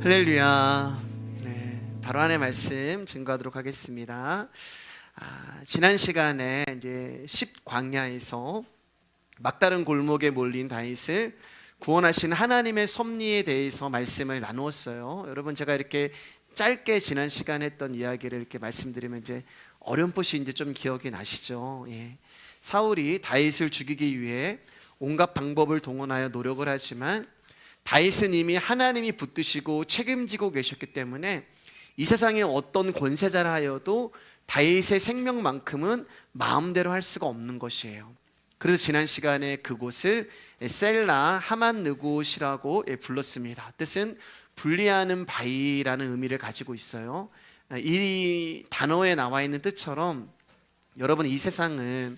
할렐루야. 바로 안의 말씀 증거하도록 하겠습니다. 지난 시간에 이제 10광야에서 막다른 골목에 몰린 다윗을 구원하신 하나님의 섭리에 대해서 말씀을 나누었어요. 여러분, 제가 이렇게 짧게 지난 시간에 했던 이야기를 이렇게 말씀드리면 이제 어렴풋이 이제 좀 기억이 나시죠? 사울이 다윗을 죽이기 위해 온갖 방법을 동원하여 노력을 하지만 다윗은 이미 하나님이 붙드시고 책임지고 계셨기 때문에 이 세상에 어떤 권세자라 하여도 다윗의 생명만큼은 마음대로 할 수가 없는 것이에요. 그래서 지난 시간에 그곳을 셀라 하만느곳이라고 불렀습니다. 뜻은 분리하는 바위라는 의미를 가지고 있어요. 이 단어에 나와 있는 뜻처럼 여러분, 이 세상은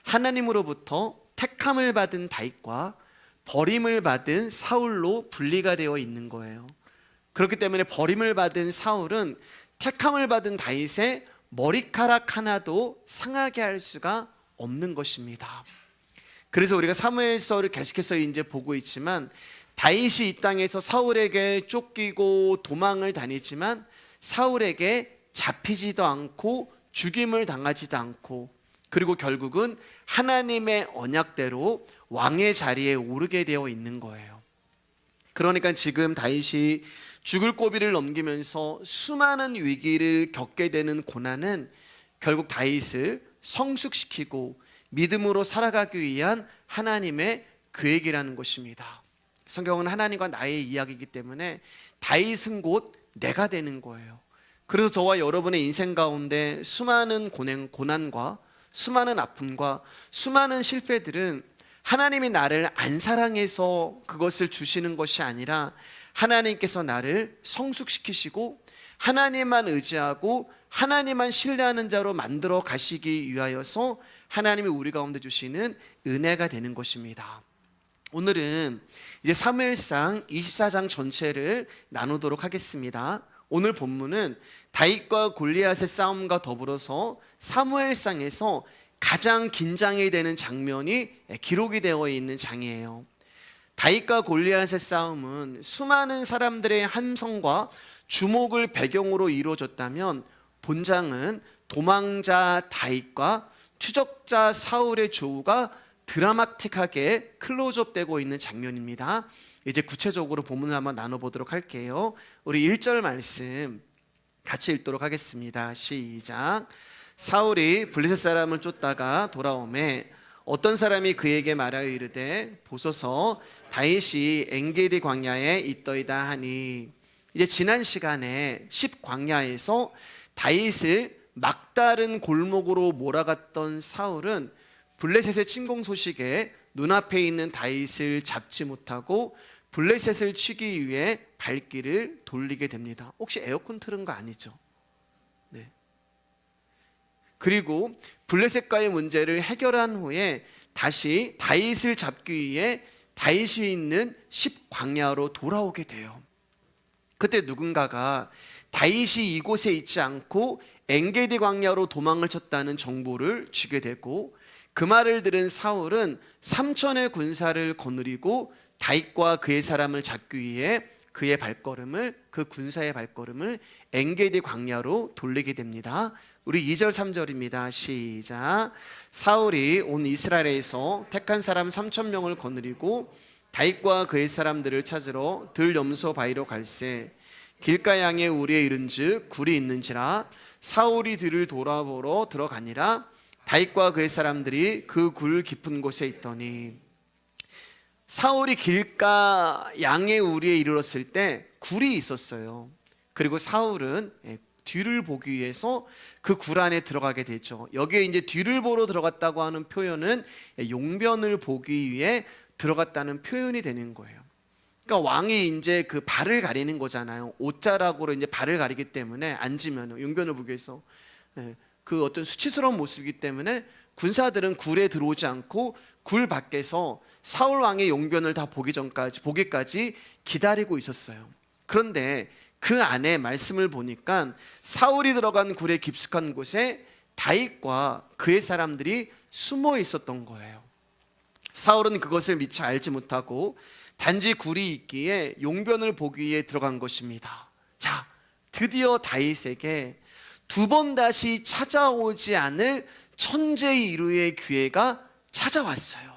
하나님으로부터 택함을 받은 다윗과 버림을 받은 사울로 분리가 되어 있는 거예요. 그렇기 때문에 버림을 받은 사울은 택함을 받은 다윗의 머리카락 하나도 상하게 할 수가 없는 것입니다. 그래서 우리가 사무엘서를 계속해서 이제 보고 있지만 다윗이 이 땅에서 사울에게 쫓기고 도망을 다니지만 사울에게 잡히지도 않고 죽임을 당하지도 않고, 그리고 결국은 하나님의 언약대로 왕의 자리에 오르게 되어 있는 거예요. 그러니까 지금 다윗이 죽을 고비를 넘기면서 수많은 위기를 겪게 되는 고난은 결국 다윗을 성숙시키고 믿음으로 살아가기 위한 하나님의 계획이라는 것입니다. 성경은 하나님과 나의 이야기이기 때문에 다윗은 곧 내가 되는 거예요. 그래서 저와 여러분의 인생 가운데 수많은 고난과 수많은 아픔과 수많은 실패들은 하나님이 나를 안 사랑해서 그것을 주시는 것이 아니라 하나님께서 나를 성숙시키시고 하나님만 의지하고 하나님만 신뢰하는 자로 만들어 가시기 위하여서 하나님이 우리 가운데 주시는 은혜가 되는 것입니다. 오늘은 이제 사무엘상 24장 전체를 나누도록 하겠습니다. 오늘 본문은 다윗과 골리앗의 싸움과 더불어서 사무엘상에서 가장 긴장이 되는 장면이 기록이 되어 있는 장이에요. 다윗과 골리앗의 싸움은 수많은 사람들의 함성과 주목을 배경으로 이루어졌다면 본장은 도망자 다윗과 추적자 사울의 조우가 드라마틱하게 클로즈업되고 있는 장면입니다. 이제 구체적으로 본문을 한번 나눠보도록 할게요. 우리 1절 말씀 같이 읽도록 하겠습니다. 시작. 사울이 블레셋 사람을 쫓다가 돌아오매 어떤 사람이 그에게 말하여 이르되 보소서 다윗이 엔게디 광야에 있더이다 하니, 이제 지난 시간에 10광야에서 다윗을 막다른 골목으로 몰아갔던 사울은 블레셋의 침공 소식에 눈앞에 있는 다윗을 잡지 못하고 블레셋을 치기 위해 발길을 돌리게 됩니다. 혹시 에어컨 틀은 거 아니죠? 네. 그리고 블레셋과의 문제를 해결한 후에 다시 다윗을 잡기 위해 다윗이 있는 10광야로 돌아오게 돼요. 그때 누군가가 다윗이 이곳에 있지 않고 엔게디 광야로 도망을 쳤다는 정보를 주게 되고, 그 말을 들은 사울은 3천의 군사를 거느리고 다윗과 그의 사람을 잡기 위해 그 군사의 발걸음을 엔게디 광야로 돌리게 됩니다. 우리 2절 3절입니다. 시작. 사울이 온 이스라엘에서 택한 사람 3,000명을 거느리고 다윗과 그의 사람들을 찾으러 들 염소 바위로 갈새 길가 양에 우리에 이른즉 굴이 있는지라 사울이 뒤를 돌아보러 들어가니라. 다윗과 그의 사람들이 그 굴 깊은 곳에 있더니, 사울이 길가 양의 우리에 이르렀을 때 굴이 있었어요. 그리고 사울은 뒤를 보기 위해서 그 굴 안에 들어가게 되죠. 여기에 이제 뒤를 보러 들어갔다고 하는 표현은 용변을 보기 위해 들어갔다는 표현이 되는 거예요. 그러니까 왕이 이제 그 발을 가리는 거잖아요. 옷자락으로 이제 발을 가리기 때문에 앉으면 용변을 보기 위해서 그 어떤 수치스러운 모습이기 때문에 군사들은 굴에 들어오지 않고 굴 밖에서 사울 왕의 용변을 다 보기까지 기다리고 있었어요. 그런데 그 안에 말씀을 보니까 사울이 들어간 굴의 깊숙한 곳에 다윗과 그의 사람들이 숨어 있었던 거예요. 사울은 그것을 미처 알지 못하고 단지 굴이 있기에 용변을 보기 위해 들어간 것입니다. 자, 드디어 다윗에게 두 번 다시 찾아오지 않을 천재 이루의 기회가 찾아왔어요.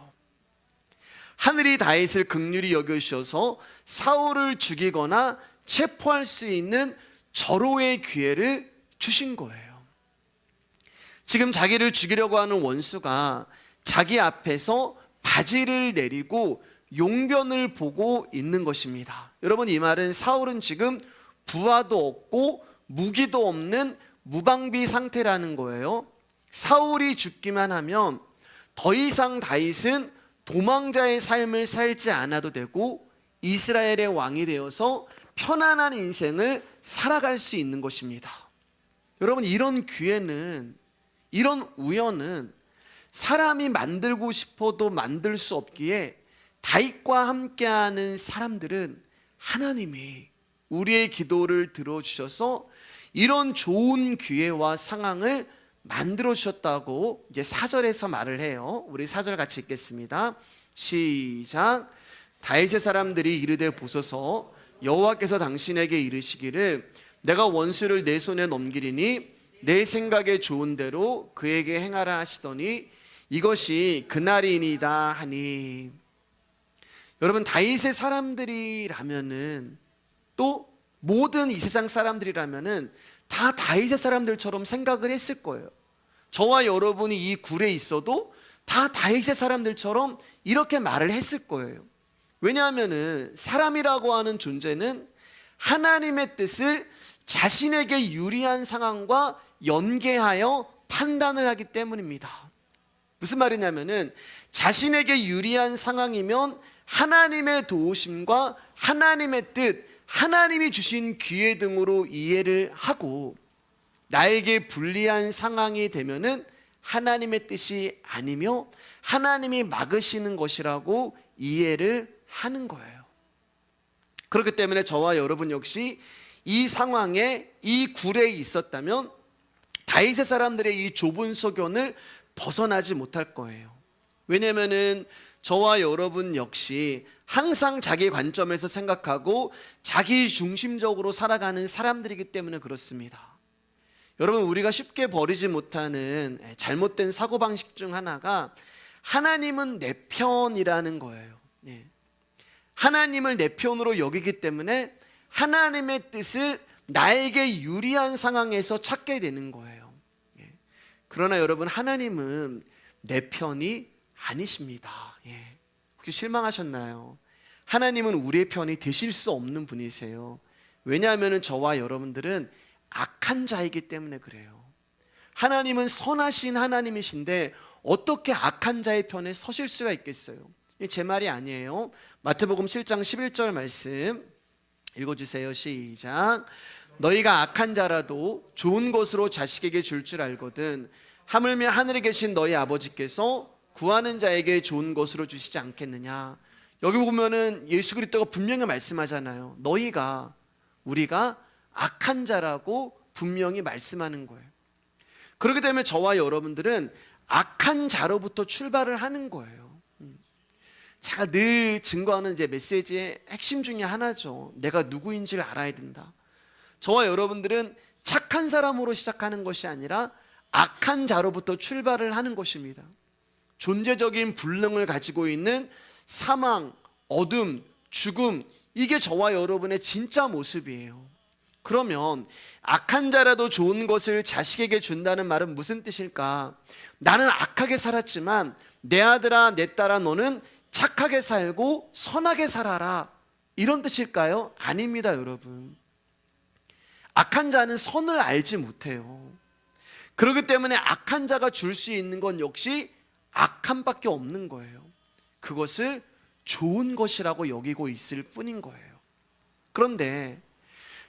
하늘이 다윗을 긍휼히 여겨주셔서 사울을 죽이거나 체포할 수 있는 절호의 기회를 주신 거예요. 지금 자기를 죽이려고 하는 원수가 자기 앞에서 바지를 내리고 용변을 보고 있는 것입니다. 여러분, 이 말은 사울은 지금 부하도 없고 무기도 없는 무방비 상태라는 거예요. 사울이 죽기만 하면 더 이상 다윗은 도망자의 삶을 살지 않아도 되고 이스라엘의 왕이 되어서 편안한 인생을 살아갈 수 있는 것입니다. 여러분, 이런 기회는, 이런 우연은 사람이 만들고 싶어도 만들 수 없기에 다윗과 함께하는 사람들은 하나님이 우리의 기도를 들어주셔서 이런 좋은 기회와 상황을 만들어 주셨다고 이제 4절에서 말을 해요. 우리 4절 같이 읽겠습니다. 시작. 다윗의 사람들이 이르되 보소서, 여호와께서 당신에게 이르시기를 내가 원수를 내 손에 넘기리니 내 생각에 좋은 대로 그에게 행하라 하시더니 이것이 그날이니이다 하니. 여러분, 다윗의 사람들이라면은, 또 모든 이 세상 사람들이라면은 다 다윗의 사람들처럼 생각을 했을 거예요. 저와 여러분이 이 굴에 있어도 다 다윗의 사람들처럼 이렇게 말을 했을 거예요. 왜냐하면은 사람이라고 하는 존재는 하나님의 뜻을 자신에게 유리한 상황과 연계하여 판단을 하기 때문입니다. 무슨 말이냐면은 자신에게 유리한 상황이면 하나님의 도우심과 하나님의 뜻, 하나님이 주신 기회 등으로 이해를 하고, 나에게 불리한 상황이 되면은 하나님의 뜻이 아니며 하나님이 막으시는 것이라고 이해를 하는 거예요. 그렇기 때문에 저와 여러분 역시 이 상황에, 이 굴에 있었다면 다윗의 사람들의 이 좁은 소견을 벗어나지 못할 거예요. 왜냐하면은 저와 여러분 역시 항상 자기 관점에서 생각하고 자기 중심적으로 살아가는 사람들이기 때문에 그렇습니다. 여러분, 우리가 쉽게 버리지 못하는 잘못된 사고방식 중 하나가 하나님은 내 편이라는 거예요. 하나님을 내 편으로 여기기 때문에 하나님의 뜻을 나에게 유리한 상황에서 찾게 되는 거예요. 그러나 여러분, 하나님은 내 편이 아니십니다. 혹시 실망하셨나요? 하나님은 우리의 편이 되실 수 없는 분이세요. 왜냐하면 저와 여러분들은 악한 자이기 때문에 그래요. 하나님은 선하신 하나님이신데 어떻게 악한 자의 편에 서실 수가 있겠어요? 제 말이 아니에요. 마태복음 7장 11절 말씀 읽어주세요. 시작. 너희가 악한 자라도 좋은 것으로 자식에게 줄 줄 알거든 하물며 하늘에 계신 너희 아버지께서 구하는 자에게 좋은 것으로 주시지 않겠느냐. 여기 보면은 예수 그리스도가 분명히 말씀하잖아요. 너희가, 우리가 악한 자라고 분명히 말씀하는 거예요. 그렇기 때문에 저와 여러분들은 악한 자로부터 출발을 하는 거예요. 제가 늘 증거하는 이제 메시지의 핵심 중에 하나죠. 내가 누구인지를 알아야 된다. 저와 여러분들은 착한 사람으로 시작하는 것이 아니라 악한 자로부터 출발을 하는 것입니다. 존재적인 불능을 가지고 있는 사망, 어둠, 죽음, 이게 저와 여러분의 진짜 모습이에요. 그러면 악한 자라도 좋은 것을 자식에게 준다는 말은 무슨 뜻일까? 나는 악하게 살았지만 내 아들아, 내 딸아, 너는 착하게 살고 선하게 살아라, 이런 뜻일까요? 아닙니다, 여러분. 악한 자는 선을 알지 못해요. 그렇기 때문에 악한 자가 줄 수 있는 건 역시 악함밖에 없는 거예요. 그것을 좋은 것이라고 여기고 있을 뿐인 거예요. 그런데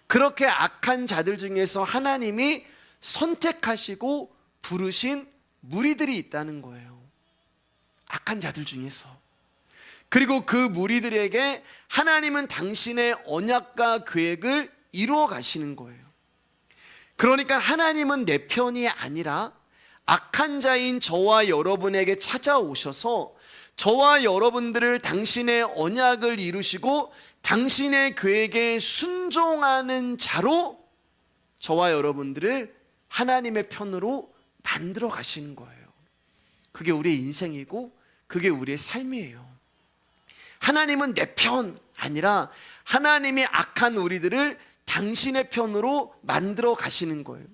그렇게 악한 자들 중에서 하나님이 선택하시고 부르신 무리들이 있다는 거예요. 악한 자들 중에서. 그리고 그 무리들에게 하나님은 당신의 언약과 계획을 이루어 가시는 거예요. 그러니까 하나님은 내 편이 아니라 악한 자인 저와 여러분에게 찾아오셔서 저와 여러분들을 당신의 언약을 이루시고 당신의 계획에 순종하는 자로 저와 여러분들을 하나님의 편으로 만들어 가시는 거예요. 그게 우리의 인생이고 그게 우리의 삶이에요. 하나님은 내 편 아니라 하나님이 악한 우리들을 당신의 편으로 만들어 가시는 거예요.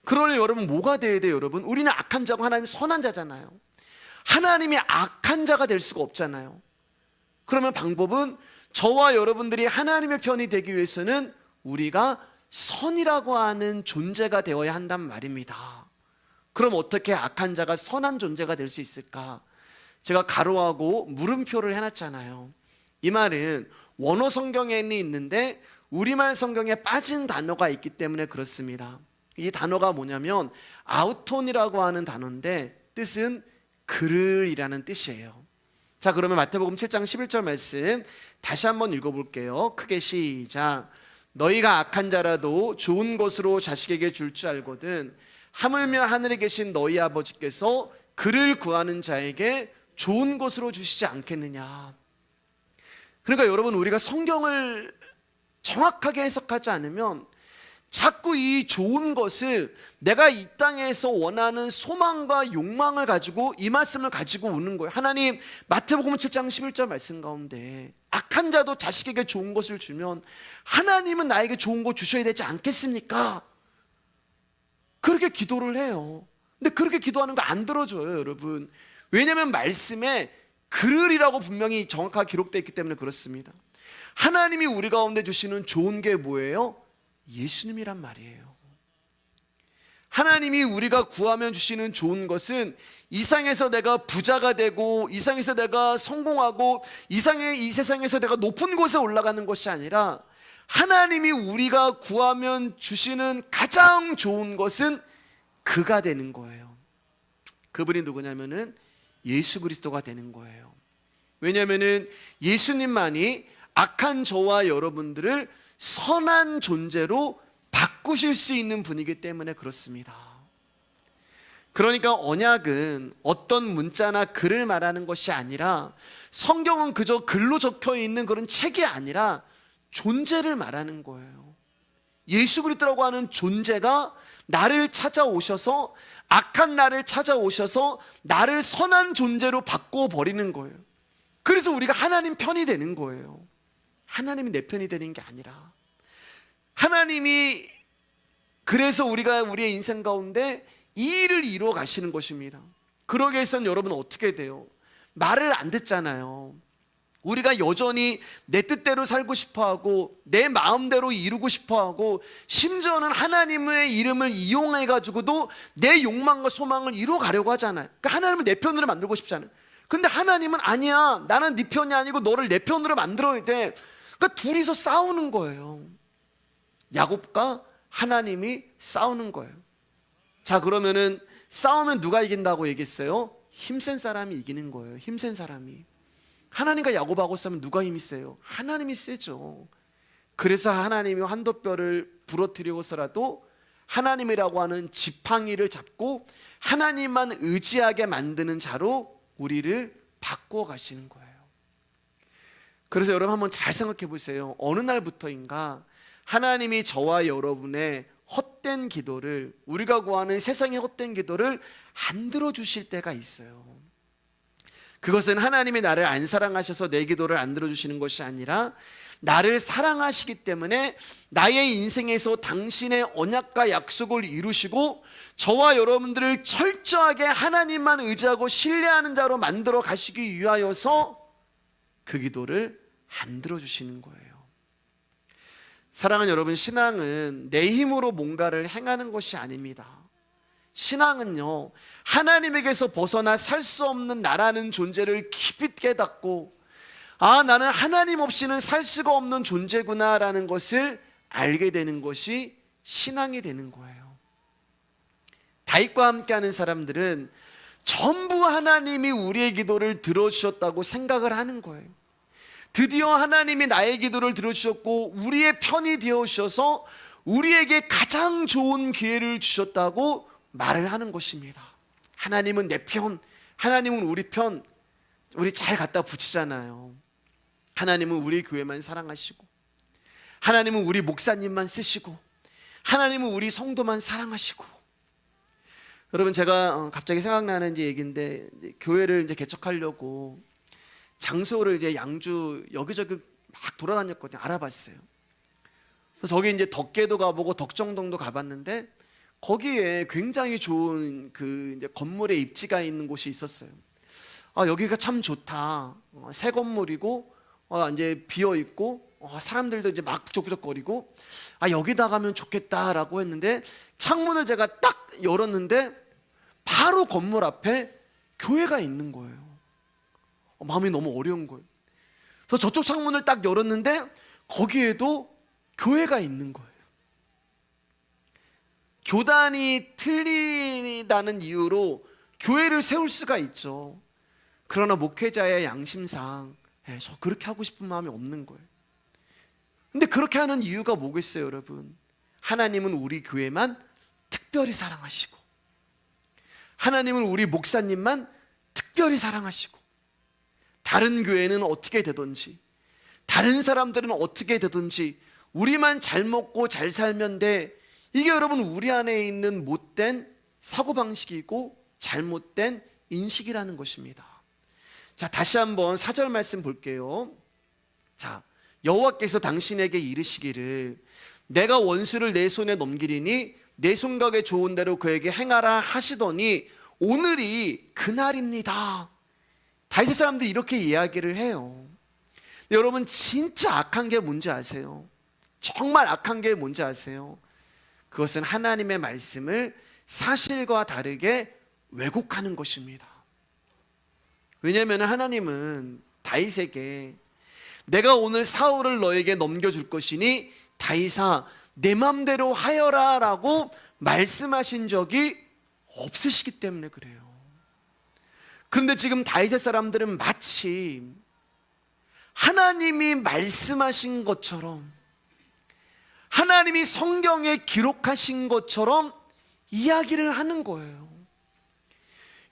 그러니 여러분 뭐가 돼야 돼요? 여러분, 우리는 악한 자고 하나님은 선한 자잖아요. 하나님이 악한 자가 될 수가 없잖아요. 그러면 방법은 저와 여러분들이 하나님의 편이 되기 위해서는 우리가 선이라고 하는 존재가 되어야 한단 말입니다. 그럼 어떻게 악한 자가 선한 존재가 될 수 있을까? 제가 가로하고 물음표를 해놨잖아요. 이 말은 원어 성경에는 있는데 우리말 성경에 빠진 단어가 있기 때문에 그렇습니다. 이 단어가 뭐냐면 아우톤이라고 하는 단어인데 뜻은 그를이라는 뜻이에요. 자, 그러면 마태복음 7장 11절 말씀 다시 한번 읽어볼게요. 크게 시작. 너희가 악한 자라도 좋은 것으로 자식에게 줄 줄 알거든 하물며 하늘에 계신 너희 아버지께서 그를 구하는 자에게 좋은 것으로 주시지 않겠느냐. 그러니까 여러분, 우리가 성경을 정확하게 해석하지 않으면 자꾸 이 좋은 것을 내가 이 땅에서 원하는 소망과 욕망을 가지고 이 말씀을 가지고 오는 거예요. 하나님, 마태복음 7장 11절 말씀 가운데 악한 자도 자식에게 좋은 것을 주면 하나님은 나에게 좋은 거 주셔야 되지 않겠습니까? 그렇게 기도를 해요. 근데 그렇게 기도하는 거 안 들어줘요, 여러분. 왜냐하면 말씀에 그를이라고 분명히 정확하게 기록되어 있기 때문에 그렇습니다. 하나님이 우리 가운데 주시는 좋은 게 뭐예요? 예수님이란 말이에요. 하나님이 우리가 구하면 주시는 좋은 것은 이 세상에서 내가 부자가 되고 이 세상에서 내가 성공하고 이 세상에서 내가 높은 곳에 올라가는 것이 아니라 하나님이 우리가 구하면 주시는 가장 좋은 것은 그가 되는 거예요. 그분이 누구냐면은 예수 그리스도가 되는 거예요. 왜냐하면은 예수님만이 악한 저와 여러분들을 선한 존재로 바꾸실 수 있는 분이기 때문에 그렇습니다. 그러니까 언약은 어떤 문자나 글을 말하는 것이 아니라, 성경은 그저 글로 적혀 있는 그런 책이 아니라 존재를 말하는 거예요. 예수 그리스도라고 하는 존재가 나를 찾아오셔서, 악한 나를 찾아오셔서 나를 선한 존재로 바꿔버리는 거예요. 그래서 우리가 하나님 편이 되는 거예요. 하나님이 내 편이 되는 게 아니라 하나님이, 그래서 우리가 우리의 인생 가운데 이 일을 이루어 가시는 것입니다. 그러기 위해서는 여러분 어떻게 돼요? 말을 안 듣잖아요. 우리가 여전히 내 뜻대로 살고 싶어하고 내 마음대로 이루고 싶어하고 심지어는 하나님의 이름을 이용해 가지고도 내 욕망과 소망을 이루어 가려고 하잖아요. 그러니까 하나님을 내 편으로 만들고 싶잖아요. 근데 하나님은 아니야, 나는 네 편이 아니고 너를 내 편으로 만들어야 돼. 그러니까 둘이서 싸우는 거예요. 야곱과 하나님이 싸우는 거예요. 자, 그러면은 싸우면 누가 이긴다고 얘기했어요? 힘센 사람이 이기는 거예요. 힘센 사람이. 하나님과 야곱하고 싸우면 누가 힘이 세요? 하나님이 세죠. 그래서 하나님이 환도뼈를 부러뜨리고서라도 하나님이라고 하는 지팡이를 잡고 하나님만 의지하게 만드는 자로 우리를 바꾸어 가시는 거예요. 그래서 여러분 한번 잘 생각해 보세요. 어느 날부터인가 하나님이 저와 여러분의 헛된 기도를, 우리가 구하는 세상의 헛된 기도를 안 들어주실 때가 있어요. 그것은 하나님이 나를 안 사랑하셔서 내 기도를 안 들어주시는 것이 아니라 나를 사랑하시기 때문에 나의 인생에서 당신의 언약과 약속을 이루시고 저와 여러분들을 철저하게 하나님만 의지하고 신뢰하는 자로 만들어 가시기 위하여서 그 기도를 안 들어주시는 거예요. 사랑하는 여러분, 신앙은 내 힘으로 뭔가를 행하는 것이 아닙니다. 신앙은요, 하나님에게서 벗어나 살 수 없는 나라는 존재를 깊이 깨닫고, 아, 나는 하나님 없이는 살 수가 없는 존재구나 라는 것을 알게 되는 것이 신앙이 되는 거예요. 다윗과 함께하는 사람들은 전부 하나님이 우리의 기도를 들어주셨다고 생각을 하는 거예요. 드디어 하나님이 나의 기도를 들어주셨고 우리의 편이 되어주셔서 우리에게 가장 좋은 기회를 주셨다고 말을 하는 것입니다. 하나님은 내 편, 하나님은 우리 편. 우리 잘 갖다 붙이잖아요. 하나님은 우리 교회만 사랑하시고, 하나님은 우리 목사님만 쓰시고, 하나님은 우리 성도만 사랑하시고. 여러분, 제가 갑자기 생각나는 얘기인데, 이제 교회를 이제 개척하려고 장소를 이제 양주 여기저기 막 돌아다녔거든요. 알아봤어요. 그래서 거기 이제 덕계도 가보고 덕정동도 가봤는데, 거기에 굉장히 좋은 그 이제 건물의 입지가 있는 곳이 있었어요. 아, 여기가 참 좋다. 새 건물이고, 이제 비어 있고, 사람들도 이제 막 부적부적거리고, 아, 여기다 가면 좋겠다라고 했는데, 창문을 제가 딱 열었는데 바로 건물 앞에 교회가 있는 거예요. 마음이 너무 어려운 거예요. 그래서 저쪽 창문을 딱 열었는데 거기에도 교회가 있는 거예요. 교단이 틀리다는 이유로 교회를 세울 수가 있죠. 그러나 목회자의 양심상 저 그렇게 하고 싶은 마음이 없는 거예요. 근데 그렇게 하는 이유가 뭐겠어요, 여러분? 하나님은 우리 교회만 특별히 사랑하시고, 하나님은 우리 목사님만 특별히 사랑하시고, 다른 교회는 어떻게 되든지, 다른 사람들은 어떻게 되든지 우리만 잘 먹고 잘 살면 돼. 이게 여러분 우리 안에 있는 못된 사고방식이고 잘못된 인식이라는 것입니다. 자, 다시 한번 4절 말씀 볼게요. 자, 여호와께서 당신에게 이르시기를 내가 원수를 내 손에 넘기리니 내 생각에 좋은 대로 그에게 행하라 하시더니 오늘이 그날입니다. 다윗 사람들이 이렇게 이야기를 해요. 여러분, 진짜 악한 게 뭔지 아세요? 정말 악한 게 뭔지 아세요? 그것은 하나님의 말씀을 사실과 다르게 왜곡하는 것입니다. 왜냐하면 하나님은 다윗에게 내가 오늘 사울을 너에게 넘겨줄 것이니 다윗아 내 맘대로 하여라 라고 말씀하신 적이 없으시기 때문에 그래요. 그런데 지금 다윗의 사람들은 마치 하나님이 말씀하신 것처럼, 하나님이 성경에 기록하신 것처럼 이야기를 하는 거예요.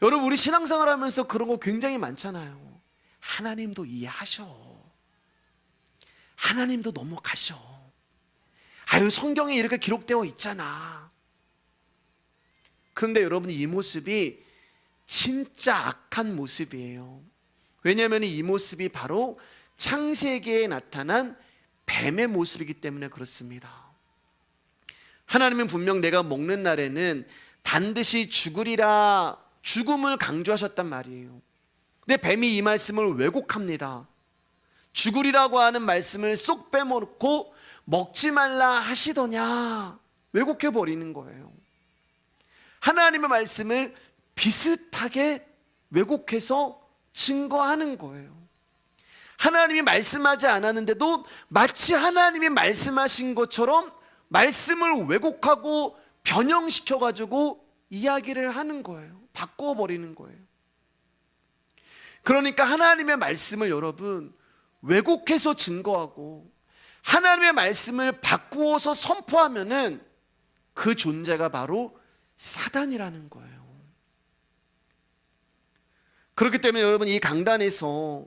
여러분, 우리 신앙생활 하면서 그런 거 굉장히 많잖아요. 하나님도 이해하셔. 하나님도 넘어가셔. 아유, 성경에 이렇게 기록되어 있잖아. 그런데 여러분, 이 모습이 진짜 악한 모습이에요. 왜냐하면 이 모습이 바로 창세기에 나타난 뱀의 모습이기 때문에 그렇습니다. 하나님은 분명 내가 먹는 날에는 반드시 죽으리라, 죽음을 강조하셨단 말이에요. 근데 뱀이 이 말씀을 왜곡합니다. 죽으리라고 하는 말씀을 쏙 빼먹고 먹지 말라 하시더냐, 왜곡해버리는 거예요. 하나님의 말씀을 비슷하게 왜곡해서 증거하는 거예요. 하나님이 말씀하지 않았는데도 마치 하나님이 말씀하신 것처럼 말씀을 왜곡하고 변형시켜가지고 이야기를 하는 거예요. 바꿔버리는 거예요. 그러니까 하나님의 말씀을 여러분 왜곡해서 증거하고 하나님의 말씀을 바꾸어서 선포하면은 그 존재가 바로 사단이라는 거예요. 그렇기 때문에 여러분, 이 강단에서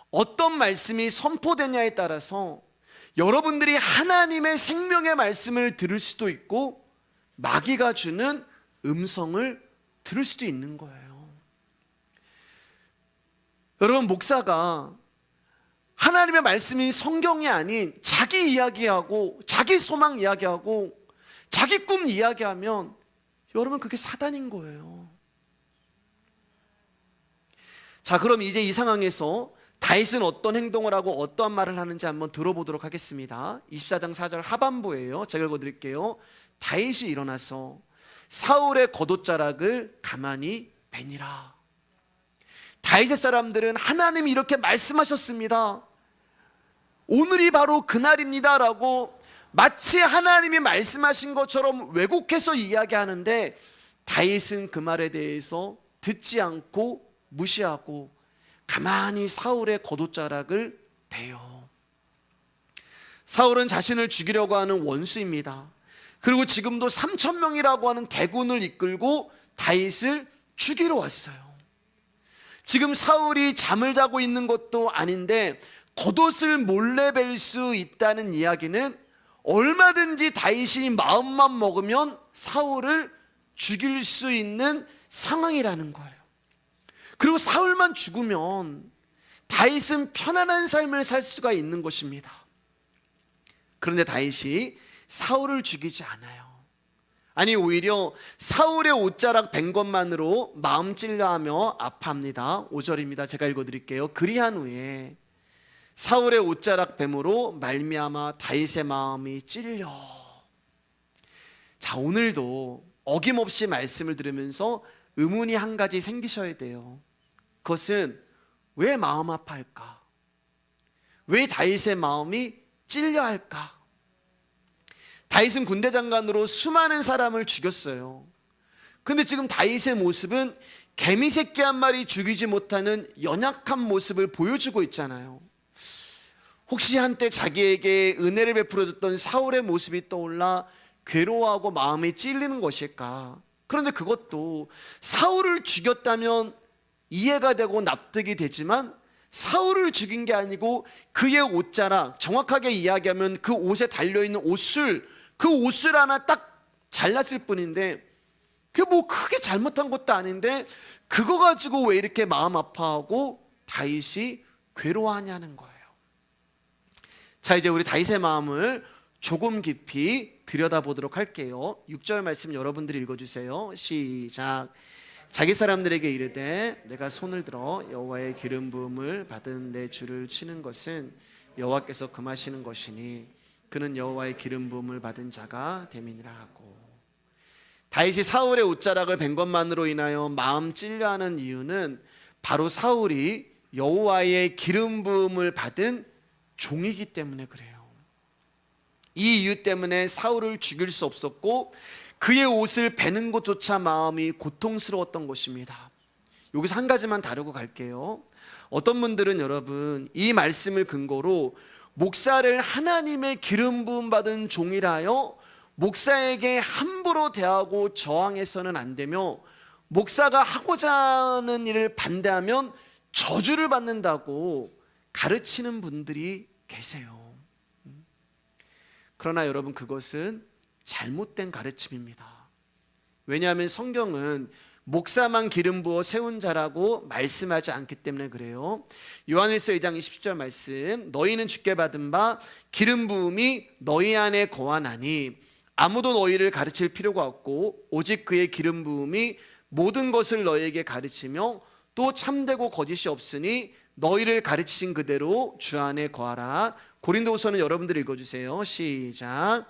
어떤 말씀이 선포되냐에 따라서 여러분들이 하나님의 생명의 말씀을 들을 수도 있고 마귀가 주는 음성을 들을 수도 있는 거예요. 여러분, 목사가 하나님의 말씀이 성경이 아닌 자기 이야기하고 자기 소망 이야기하고 자기 꿈 이야기하면 여러분, 그게 사단인 거예요. 자, 그럼 이제 이 상황에서 다윗은 어떤 행동을 하고 어떠한 말을 하는지 한번 들어보도록 하겠습니다. 24장 4절 하반부예요. 제가 읽어드릴게요. 다윗이 일어나서 사울의 겉옷자락을 가만히 베니라. 다윗의 사람들은 하나님이 이렇게 말씀하셨습니다, 오늘이 바로 그날입니다 라고 마치 하나님이 말씀하신 것처럼 왜곡해서 이야기하는데, 다윗은 그 말에 대해서 듣지 않고 무시하고 가만히 사울의 겉옷자락을 베요. 사울은 자신을 죽이려고 하는 원수입니다. 그리고 지금도 3,000명이라고 하는 대군을 이끌고 다윗을 죽이러 왔어요. 지금 사울이 잠을 자고 있는 것도 아닌데 겉옷을 몰래 벨 수 있다는 이야기는 얼마든지 다윗이 마음만 먹으면 사울을 죽일 수 있는 상황이라는 거예요. 그리고 사울만 죽으면 다윗은 편안한 삶을 살 수가 있는 것입니다. 그런데 다윗이 사울을 죽이지 않아요. 아니, 오히려 사울의 옷자락 벤 것만으로 마음 찔려하며 아파합니다. 5절입니다. 제가 읽어드릴게요. 그리한 후에 사울의 옷자락 뱀으로 말미암아 다윗의 마음이 찔려. 자, 오늘도 어김없이 말씀을 들으면서 의문이 한 가지 생기셔야 돼요. 그것은 왜 마음 아파할까? 왜 다윗의 마음이 찔려 할까? 다윗은 군대 장관으로 수많은 사람을 죽였어요. 근데 지금 다윗의 모습은 개미 새끼 한 마리 죽이지 못하는 연약한 모습을 보여주고 있잖아요. 혹시 한때 자기에게 은혜를 베풀어줬던 사울의 모습이 떠올라 괴로워하고 마음이 찔리는 것일까? 그런데 그것도 사울을 죽였다면 이해가 되고 납득이 되지만 사울을 죽인 게 아니고 그의 옷자락, 정확하게 이야기하면 그 옷에 달려있는 옷술, 그 옷을 하나 딱 잘랐을 뿐인데 그게 뭐 크게 잘못한 것도 아닌데 그거 가지고 왜 이렇게 마음 아파하고 다윗이 괴로워하냐는 거예요. 자, 이제 우리 다윗의 마음을 조금 깊이 들여다보도록 할게요. 6절 말씀 여러분들이 읽어주세요. 시작. 자기 사람들에게 이르되 내가 손을 들어 여호와의 기름 부음을 받은 내 주를 치는 것은 여호와께서 금하시는 것이니 그는 여호와의 기름 부음을 받은 자가 됨이니라 하고. 다윗이 사울의 옷자락을 벤 것만으로 인하여 마음 찔려하는 이유는 바로 사울이 여호와의 기름 부음을 받은 종이기 때문에 그래요. 이 이유 때문에 사울을 죽일 수 없었고 그의 옷을 베는 것조차 마음이 고통스러웠던 것입니다. 여기서 한 가지만 다루고 갈게요. 어떤 분들은 여러분 이 말씀을 근거로 목사를 하나님의 기름 부음 받은 종이라 하여 목사에게 함부로 대하고 저항해서는 안 되며 목사가 하고자 하는 일을 반대하면 저주를 받는다고 가르치는 분들이 계세요. 그러나 여러분 그것은 잘못된 가르침입니다. 왜냐하면 성경은 목사만 기름 부어 세운 자라고 말씀하지 않기 때문에 그래요. 요한일서 2장 20절 말씀, 너희는 주께 받은 바 기름 부음이 너희 안에 거하나니 아무도 너희를 가르칠 필요가 없고 오직 그의 기름 부음이 모든 것을 너희에게 가르치며 또 참되고 거짓이 없으니 너희를 가르치신 그대로 주 안에 거하라. 고린도후서는 여러분들이 읽어주세요. 시작.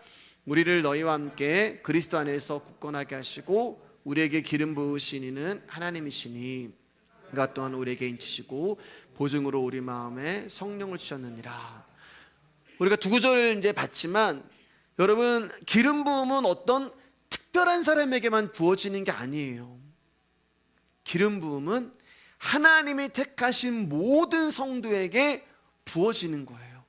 우리를 너희와 함께 그리스도 안에서 굳건하게 하시고 우리에게 기름 부으신 이는 하나님이시니 그가 또한 우리에게 인치시고 보증으로 우리 마음에 성령을 주셨느니라. 우리가 두 구절을 이제 봤지만 여러분 기름 부음은 어떤 특별한 사람에게만 부어지는 게 아니에요. 기름 부음은 하나님이 택하신 모든 성도에게 부어지는 거예요.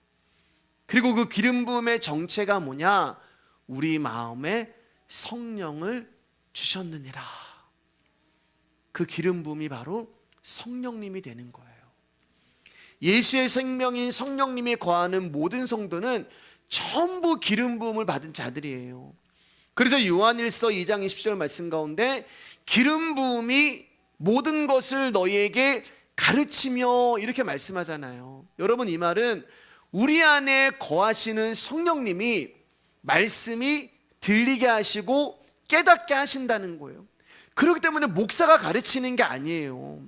그리고 그 기름 부음의 정체가 뭐냐? 우리 마음에 성령을 주셨느니라. 그 기름 부음이 바로 성령님이 되는 거예요. 예수의 생명인 성령님이 거하는 모든 성도는 전부 기름 부음을 받은 자들이에요. 그래서 요한일서 2장 20절 말씀 가운데 기름 부음이 모든 것을 너희에게 가르치며 이렇게 말씀하잖아요. 여러분 이 말은 우리 안에 거하시는 성령님이 말씀이 들리게 하시고 깨닫게 하신다는 거예요. 그렇기 때문에 목사가 가르치는 게 아니에요.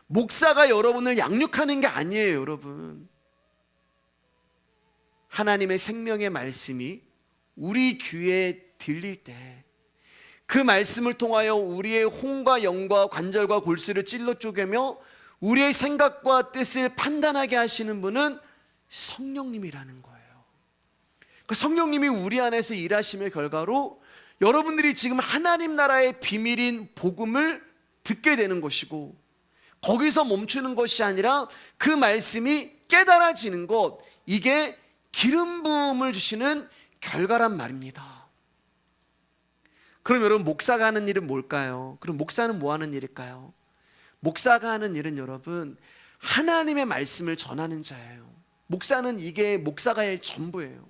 목사가 여러분을 양육하는 게 아니에요. 여러분 하나님의 생명의 말씀이 우리 귀에 들릴 때 그 말씀을 통하여 우리의 혼과 영과 관절과 골수를 찔러 쪼개며 우리의 생각과 뜻을 판단하게 하시는 분은 성령님이라는 거예요. 그 성령님이 우리 안에서 일하심의 결과로 여러분들이 지금 하나님 나라의 비밀인 복음을 듣게 되는 것이고 거기서 멈추는 것이 아니라 그 말씀이 깨달아지는 것, 이게 기름 부음을 주시는 결과란 말입니다. 그럼 여러분 목사가 하는 일은 뭘까요? 그럼 목사는 뭐 하는 일일까요? 목사가 하는 일은 여러분 하나님의 말씀을 전하는 자예요. 목사는 이게 목사가 할 전부예요.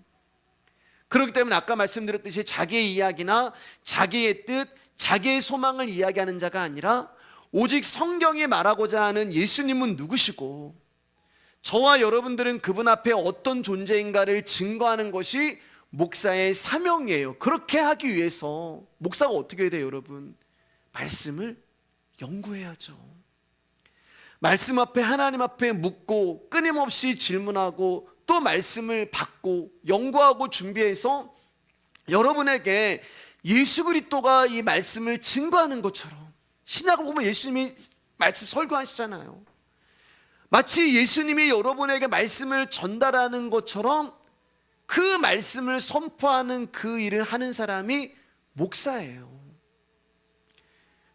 그렇기 때문에 아까 말씀드렸듯이 자기의 이야기나 자기의 뜻, 자기의 소망을 이야기하는 자가 아니라 오직 성경이 말하고자 하는 예수님은 누구시고 저와 여러분들은 그분 앞에 어떤 존재인가를 증거하는 것이 목사의 사명이에요. 그렇게 하기 위해서 목사가 어떻게 해야 돼요, 여러분? 말씀을 연구해야죠. 말씀 앞에, 하나님 앞에 묻고 끊임없이 질문하고 또 말씀을 받고 연구하고 준비해서 여러분에게 예수 그리스도가 이 말씀을 증거하는 것처럼, 신약을 보면 예수님이 말씀 설교하시잖아요. 마치 예수님이 여러분에게 말씀을 전달하는 것처럼 그 말씀을 선포하는 그 일을 하는 사람이 목사예요.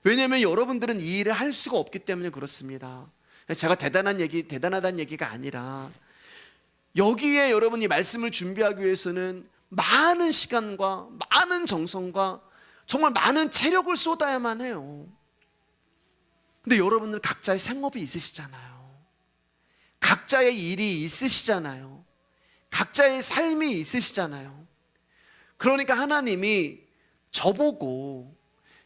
왜냐하면 여러분들은 이 일을 할 수가 없기 때문에 그렇습니다. 제가 대단하다는 얘기가 아니라 여기에 여러분이 말씀을 준비하기 위해서는 많은 시간과 많은 정성과 정말 많은 체력을 쏟아야만 해요. 근데 여러분들 각자의 생업이 있으시잖아요. 각자의 일이 있으시잖아요. 각자의 삶이 있으시잖아요. 그러니까 하나님이 저보고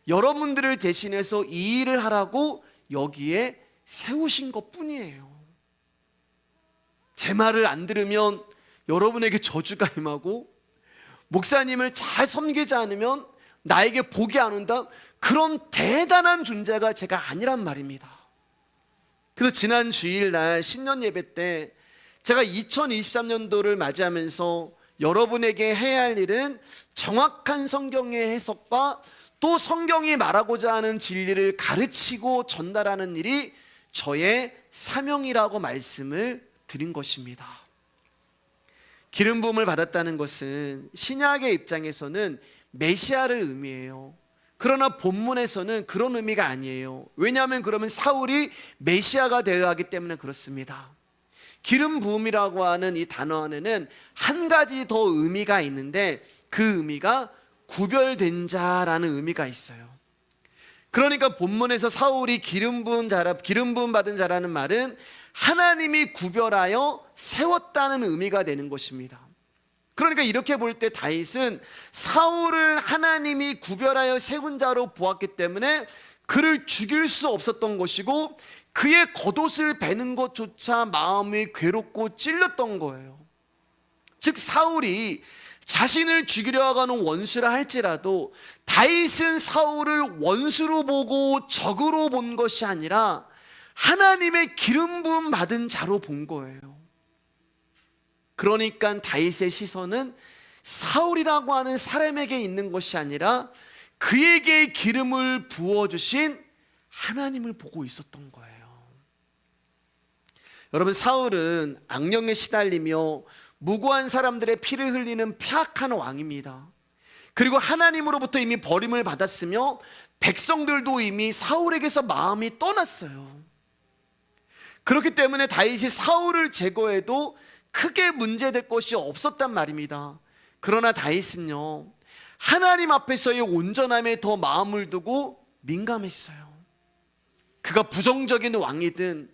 여러분들을 대신해서 이 일을 하라고 여기에 세우신 것 뿐이에요. 제 말을 안 들으면 여러분에게 저주가 임하고 목사님을 잘 섬기지 않으면 나에게 복이 안 온다, 그런 대단한 존재가 제가 아니란 말입니다. 그래서 지난 주일날 신년 예배 때 제가 2023년도를 맞이하면서 여러분에게 해야 할 일은 정확한 성경의 해석과 또 성경이 말하고자 하는 진리를 가르치고 전달하는 일이 저의 사명이라고 말씀을 드린 것입니다. 기름 부음을 받았다는 것은 신약의 입장에서는 메시아를 의미해요. 그러나 본문에서는 그런 의미가 아니에요. 왜냐하면 그러면 사울이 메시아가 되어야 하기 때문에 그렇습니다. 기름 부음이라고 하는 이 단어 안에는 한 가지 더 의미가 있는데 그 의미가 구별된 자라는 의미가 있어요. 그러니까 본문에서 사울이 기름 부음 받은 자라는 말은 하나님이 구별하여 세웠다는 의미가 되는 것입니다. 그러니까 이렇게 볼 때 다윗은 사울을 하나님이 구별하여 세운 자로 보았기 때문에 그를 죽일 수 없었던 것이고 그의 겉옷을 베는 것조차 마음이 괴롭고 찔렸던 거예요. 즉 사울이 자신을 죽이려 하는 원수라 할지라도 다윗은 사울을 원수로 보고 적으로 본 것이 아니라 하나님의 기름 부음 받은 자로 본 거예요. 그러니까 다윗의 시선은 사울이라고 하는 사람에게 있는 것이 아니라 그에게 기름을 부어주신 하나님을 보고 있었던 거예요. 여러분, 사울은 악령에 시달리며 무고한 사람들의 피를 흘리는 폐악한 왕입니다. 그리고 하나님으로부터 이미 버림을 받았으며 백성들도 이미 사울에게서 마음이 떠났어요. 그렇기 때문에 다윗이 사울을 제거해도 크게 문제될 것이 없었단 말입니다. 그러나 다윗은요, 하나님 앞에서의 온전함에 더 마음을 두고 민감했어요. 그가 부정적인 왕이든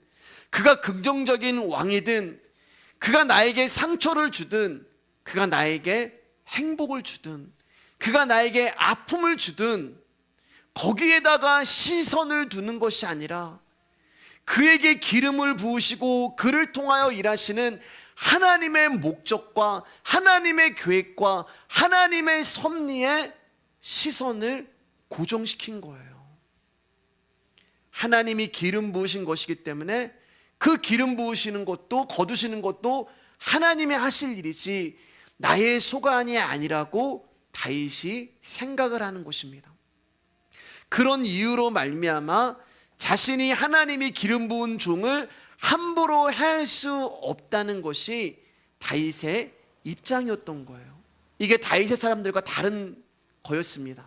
그가 긍정적인 왕이든 그가 나에게 상처를 주든 그가 나에게 행복을 주든 그가 나에게 아픔을 주든 거기에다가 시선을 두는 것이 아니라 그에게 기름을 부으시고 그를 통하여 일하시는 하나님의 목적과 하나님의 계획과 하나님의 섭리에 시선을 고정시킨 거예요. 하나님이 기름 부으신 것이기 때문에 그 기름 부으시는 것도 거두시는 것도 하나님이 하실 일이지 나의 소관이 아니라고 다윗이 생각을 하는 것입니다. 그런 이유로 말미암아 자신이 하나님이 기름 부은 종을 함부로 해할 수 없다는 것이 다윗의 입장이었던 거예요. 이게 다윗의 사람들과 다른 거였습니다.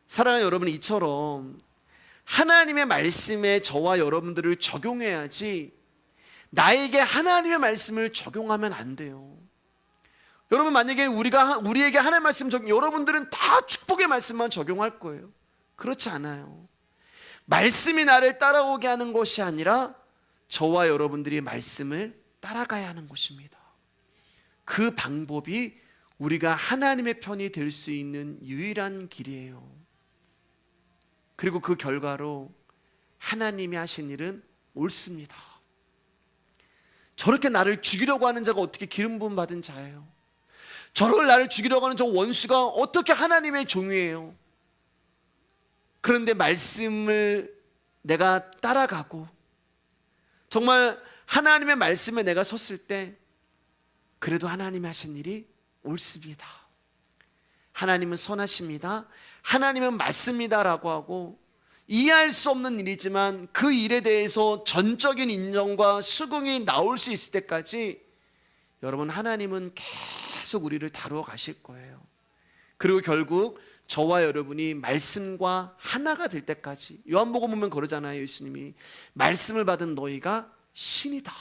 사랑하는 여러분, 이처럼 하나님의 말씀에 저와 여러분들을 적용해야지 나에게 하나님의 말씀을 적용하면 안 돼요. 여러분, 만약에 우리에게 하나님의 말씀 여러분들은 다 축복의 말씀만 적용할 거예요. 그렇지 않아요. 말씀이 나를 따라오게 하는 것이 아니라 저와 여러분들이 말씀을 따라가야 하는 것입니다. 그 방법이 우리가 하나님의 편이 될 수 있는 유일한 길이에요. 그리고 그 결과로 하나님이 하신 일은 옳습니다. 저렇게 나를 죽이려고 하는 자가 어떻게 기름 부음 받은 자예요? 저를 나를 죽이려고 하는 저 원수가 어떻게 하나님의 종이에요? 그런데 말씀을 내가 따라가고 정말 하나님의 말씀에 내가 섰을 때 그래도 하나님이 하신 일이 옳습니다. 하나님은 선하십니다. 하나님은 맞습니다라고 하고 이해할 수 없는 일이지만 그 일에 대해서 전적인 인정과 수긍이 나올 수 있을 때까지 여러분, 하나님은 계속 우리를 다루어 가실 거예요. 그리고 결국 저와 여러분이 말씀과 하나가 될 때까지, 요한복음 보면 그러잖아요. 예수님이 말씀을 받은 너희가 신이다.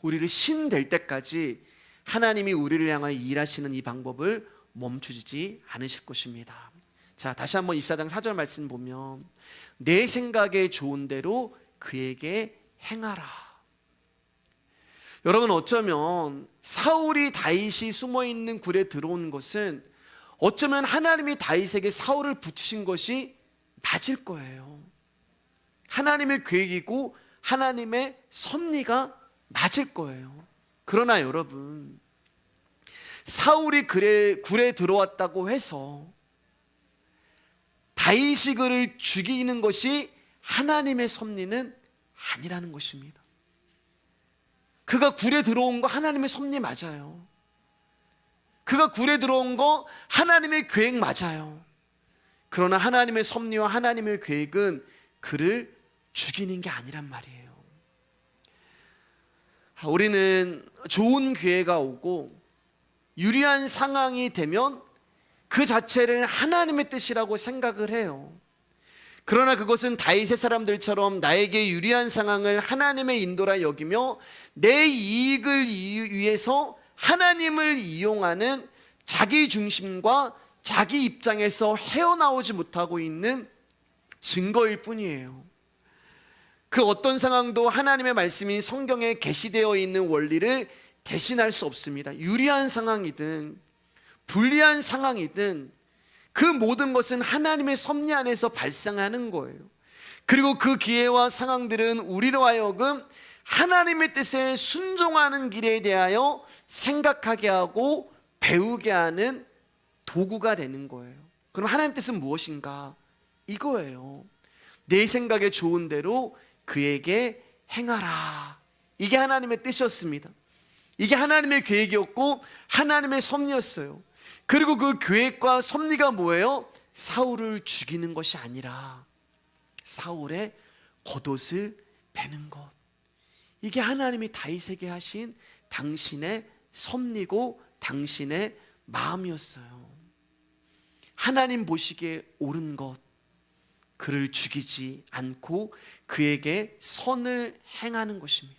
우리를 신 될 때까지 하나님이 우리를 향하여 일하시는 이 방법을 멈추지 않으실 것입니다. 자, 다시 한번 24장 4절 말씀 보면 내 생각에 좋은 대로 그에게 행하라. 여러분, 어쩌면 사울이 다윗이 숨어있는 굴에 들어온 것은 어쩌면 하나님이 다윗에게 사울을 붙이신 것이 맞을 거예요. 하나님의 계획이고 하나님의 섭리가 맞을 거예요. 그러나 여러분, 사울이 굴에 들어왔다고 해서 다윗이 그를 죽이는 것이 하나님의 섭리는 아니라는 것입니다. 그가 굴에 들어온 거 하나님의 섭리 맞아요. 그가 굴에 들어온 거 하나님의 계획 맞아요. 그러나 하나님의 섭리와 하나님의 계획은 그를 죽이는 게 아니란 말이에요. 우리는 좋은 기회가 오고 유리한 상황이 되면 그 자체를 하나님의 뜻이라고 생각을 해요. 그러나 그것은 다윗의 사람들처럼 나에게 유리한 상황을 하나님의 인도라 여기며 내 이익을 위해서 하나님을 이용하는 자기 중심과 자기 입장에서 헤어나오지 못하고 있는 증거일 뿐이에요. 그 어떤 상황도 하나님의 말씀이 성경에 게시되어 있는 원리를 대신할 수 없습니다. 유리한 상황이든 불리한 상황이든 그 모든 것은 하나님의 섭리 안에서 발생하는 거예요. 그리고 그 기회와 상황들은 우리로 하여금 하나님의 뜻에 순종하는 길에 대하여 생각하게 하고 배우게 하는 도구가 되는 거예요. 그럼 하나님의 뜻은 무엇인가? 이거예요. 내 생각에 좋은 대로 그에게 행하라. 이게 하나님의 뜻이었습니다. 이게 하나님의 계획이었고 하나님의 섭리였어요. 그리고 그 계획과 섭리가 뭐예요? 사울을 죽이는 것이 아니라 사울의 겉옷을 베는 것. 이게 하나님이 다윗에게 하신 당신의 섭리고 당신의 마음이었어요. 하나님 보시기에 옳은 것, 그를 죽이지 않고 그에게 선을 행하는 것입니다.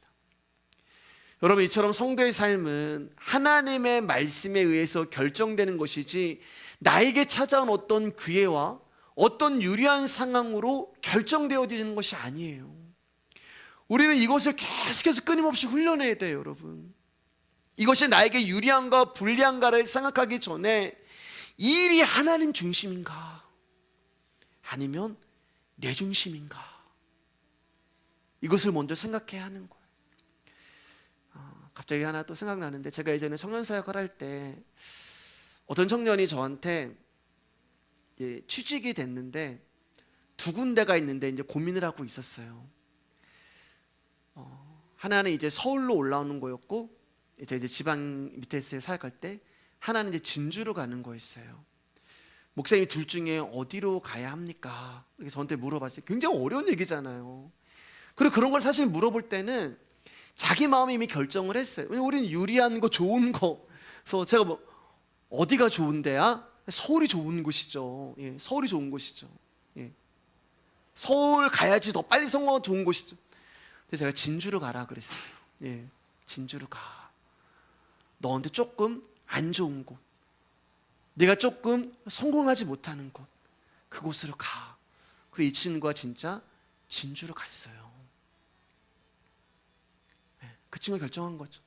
여러분, 이처럼 성도의 삶은 하나님의 말씀에 의해서 결정되는 것이지 나에게 찾아온 어떤 기회와 어떤 유리한 상황으로 결정되어지는 것이 아니에요. 우리는 이것을 계속해서 끊임없이 훈련해야 돼요. 여러분, 이것이 나에게 유리한가 불리한가를 생각하기 전에 이 일이 하나님 중심인가 아니면 내 중심인가, 이것을 먼저 생각해야 하는 거예요. 갑자기 하나 또 생각나는데, 제가 예전에 청년사역을 할 때 어떤 청년이 저한테 취직이 됐는데 두 군데가 있는데 이제 고민을 하고 있었어요. 하나는 이제 서울로 올라오는 거였고, 이제 지방 밑에서 사역할 때 하나는 이제 진주로 가는 거였어요. 목사님이 둘 중에 어디로 가야 합니까? 이렇게 저한테 물어봤어요. 굉장히 어려운 얘기잖아요. 그리고 그런 걸 사실 물어볼 때는 자기 마음이 이미 결정을 했어요. 왜냐면 우리는 유리한 거, 좋은 거. 그래서 제가 뭐 어디가 좋은데야? 서울이 좋은 곳이죠. 예, 서울이 좋은 곳이죠. 예. 서울 가야지 더 빨리 성공하면 좋은 곳이죠. 근데 제가 진주로 가라 그랬어요. 예, 진주로 가. 너한테 조금 안 좋은 곳, 네가 조금 성공하지 못하는 곳, 그곳으로 가. 그리고 이 친구가 진짜 진주로 갔어요. 그 친구가 결정한 거죠.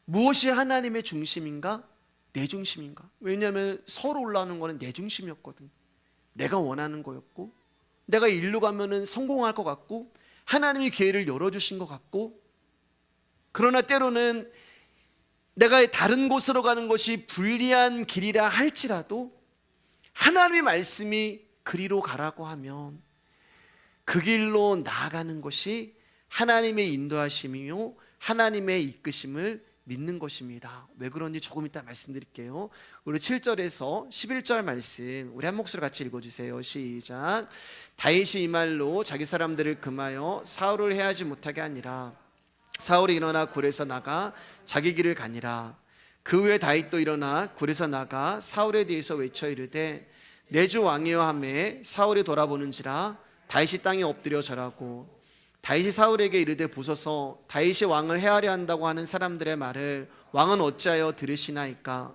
무엇이 하나님의 중심인가? 내 중심인가? 왜냐하면 서로 올라오는 거는 내 중심이었거든. 내가 원하는 거였고, 내가 일로 가면은 성공할 것 같고, 하나님이 기회를 열어주신 것 같고, 그러나 때로는 내가 다른 곳으로 가는 것이 불리한 길이라 할지라도 하나님의 말씀이 그리로 가라고 하면 그 길로 나아가는 것이 하나님의 인도하심이요 하나님의 이끄심을 믿는 것입니다. 왜 그런지 조금 이따 말씀드릴게요. 우리 7절에서 11절 말씀 우리 한 목소리 같이 읽어주세요. 시작. 다윗이 이 말로 자기 사람들을 금하여 사울을 해하지 못하게 하니라. 사울이 일어나 굴에서 나가 자기 길을 가니라. 그 후에 다윗도 일어나 굴에서 나가 사울에 대해서 외쳐 이르되 내 주 왕이여 하매 사울이 돌아보는지라 다윗이 땅에 엎드려 절하고 다윗이 사울에게 이르되 보소서 다윗이 왕을 해하려 한다고 하는 사람들의 말을 왕은 어찌하여 들으시나이까.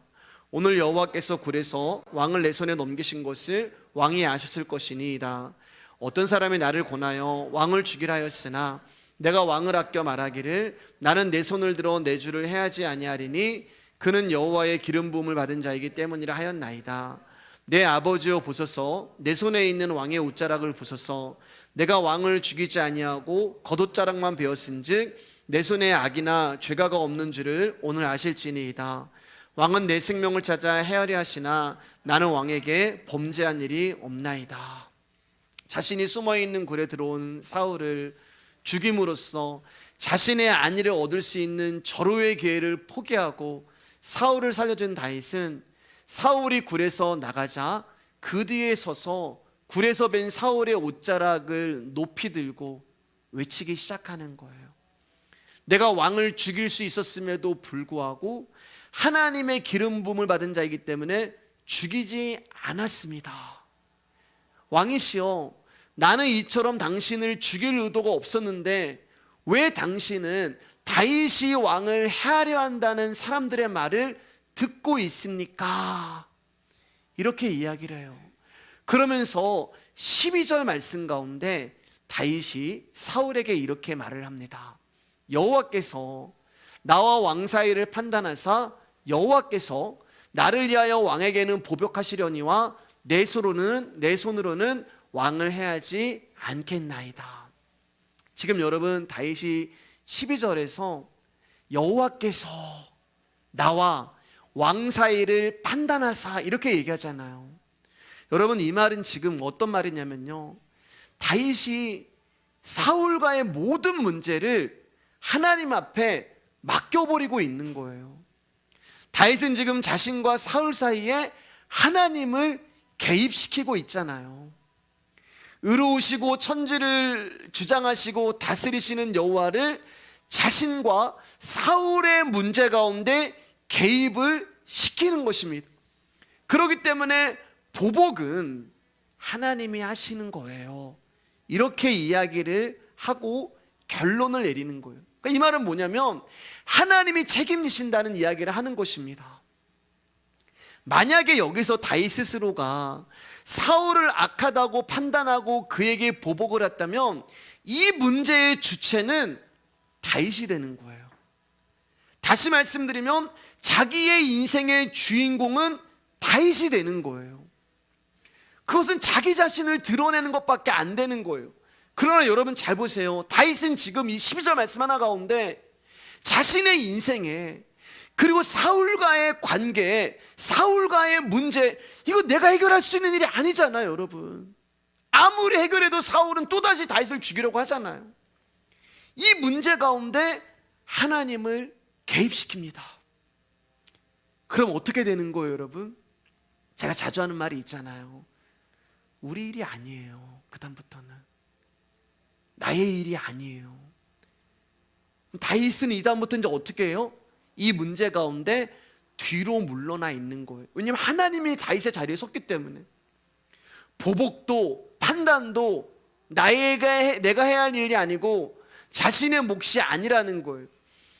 오늘 여호와께서 굴에서 왕을 내 손에 넘기신 것을 왕이 아셨을 것이니이다. 어떤 사람이 나를 권하여 왕을 죽이라 하였으나 내가 왕을 아껴 말하기를 나는 내 손을 들어 내 주를 해하지 아니하리니 그는 여호와의 기름 부음을 받은 자이기 때문이라 하였나이다. 내 아버지여 보소서 내 손에 있는 왕의 옷자락을 보소서 내가 왕을 죽이지 아니하고 겉옷자락만 베었은즉 내 손에 악이나 죄가가 없는 줄을 오늘 아실지니이다. 왕은 내 생명을 찾아 헤아려 하시나 나는 왕에게 범죄한 일이 없나이다. 자신이 숨어있는 굴에 들어온 사울을 죽임으로써 자신의 안위를 얻을 수 있는 절호의 기회를 포기하고 사울을 살려준 다윗은 사울이 굴에서 나가자 그 뒤에 서서 굴에서 벤 사울의 옷자락을 높이 들고 외치기 시작하는 거예요. 내가 왕을 죽일 수 있었음에도 불구하고 하나님의 기름 부음을 받은 자이기 때문에 죽이지 않았습니다. 왕이시여, 나는 이처럼 당신을 죽일 의도가 없었는데 왜 당신은 다윗이 왕을 해하려 한다는 사람들의 말을 듣고 있습니까? 이렇게 이야기를 해요. 그러면서 12절 말씀 가운데 다윗이 사울에게 이렇게 말을 합니다. 여호와께서 나와 왕 사이를 판단하사 여호와께서 나를 위하여 왕에게는 보복하시려니와 내 손으로는 왕을 해하지 않겠나이다. 지금 여러분 다윗이 12절에서 여호와께서 나와 왕 사이를 판단하사 이렇게 얘기하잖아요. 여러분 이 말은 지금 어떤 말이냐면요, 다윗이 사울과의 모든 문제를 하나님 앞에 맡겨버리고 있는 거예요. 다윗은 지금 자신과 사울 사이에 하나님을 개입시키고 있잖아요. 의로우시고 천지를 주장하시고 다스리시는 여호와를 자신과 사울의 문제 가운데 개입을 시키는 것입니다. 그렇기 때문에 보복은 하나님이 하시는 거예요. 이렇게 이야기를 하고 결론을 내리는 거예요. 그러니까 이 말은 뭐냐면 하나님이 책임지신다는 이야기를 하는 것입니다. 만약에 여기서 다윗 스스로가 사울을 악하다고 판단하고 그에게 보복을 했다면 이 문제의 주체는 다윗이 되는 거예요. 다시 말씀드리면 자기의 인생의 주인공은 다윗이 되는 거예요. 그것은 자기 자신을 드러내는 것밖에 안 되는 거예요. 그러나 여러분 잘 보세요. 다윗은 지금 이 12절 말씀 하나 가운데 자신의 인생에 그리고 사울과의 관계, 사울과의 문제, 이거 내가 해결할 수 있는 일이 아니잖아요, 여러분. 아무리 해결해도 사울은 또다시 다윗을 죽이려고 하잖아요. 이 문제 가운데 하나님을 개입시킵니다. 그럼 어떻게 되는 거예요, 여러분? 제가 자주 하는 말이 있잖아요. 우리 일이 아니에요. 그다음부터는 나의 일이 아니에요. 다윗은 이다음부터 이제 어떻게 해요? 이 문제 가운데 뒤로 물러나 있는 거예요. 왜냐하면 하나님이 다윗의 자리에 섰기 때문에. 보복도 판단도 내가 해야 할 일이 아니고 자신의 몫이 아니라는 거예요.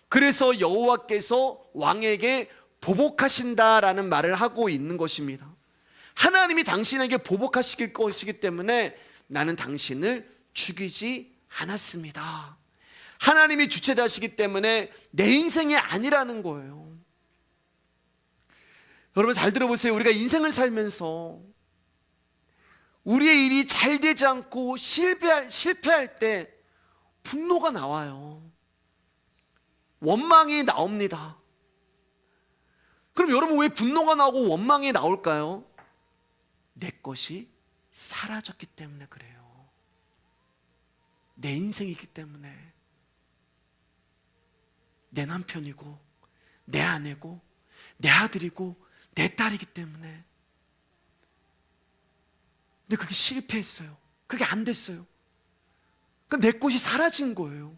그래서 여호와께서 왕에게 보복하신다라는 말을 하고 있는 것입니다. 하나님이 당신에게 보복하실 것이기 때문에 나는 당신을 죽이지 않았습니다. 하나님이 주체자시기 때문에 내 인생이 아니라는 거예요. 여러분 잘 들어보세요. 우리가 인생을 살면서 우리의 일이 잘 되지 않고 실패할 때 분노가 나와요. 원망이 나옵니다. 그럼 여러분 왜 분노가 나오고 원망이 나올까요? 내 것이 사라졌기 때문에 그래요. 내 인생이기 때문에. 내 남편이고 내 아내고 내 아들이고 내 딸이기 때문에. 근데 그게 실패했어요. 그게 안 됐어요. 그럼 내 것이 사라진 거예요.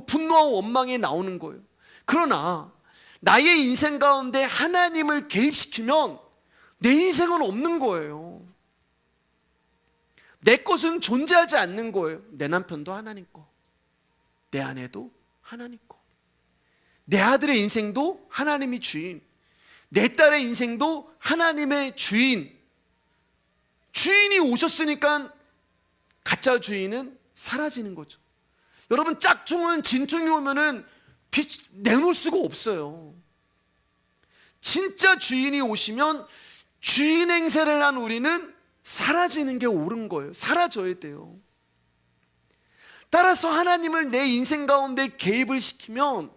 분노와 원망이 나오는 거예요. 그러나 나의 인생 가운데 하나님을 개입시키면 내 인생은 없는 거예요. 내 것은 존재하지 않는 거예요. 내 남편도 하나님 거, 내 아내도 하나님 거, 내 아들의 인생도 하나님이 주인, 내 딸의 인생도 하나님의 주인. 주인이 오셨으니까 가짜 주인은 사라지는 거죠. 여러분 짝퉁은 진퉁이 오면은 내놓을 수가 없어요. 진짜 주인이 오시면 주인 행세를 한 우리는 사라지는 게 옳은 거예요. 사라져야 돼요. 따라서 하나님을 내 인생 가운데 개입을 시키면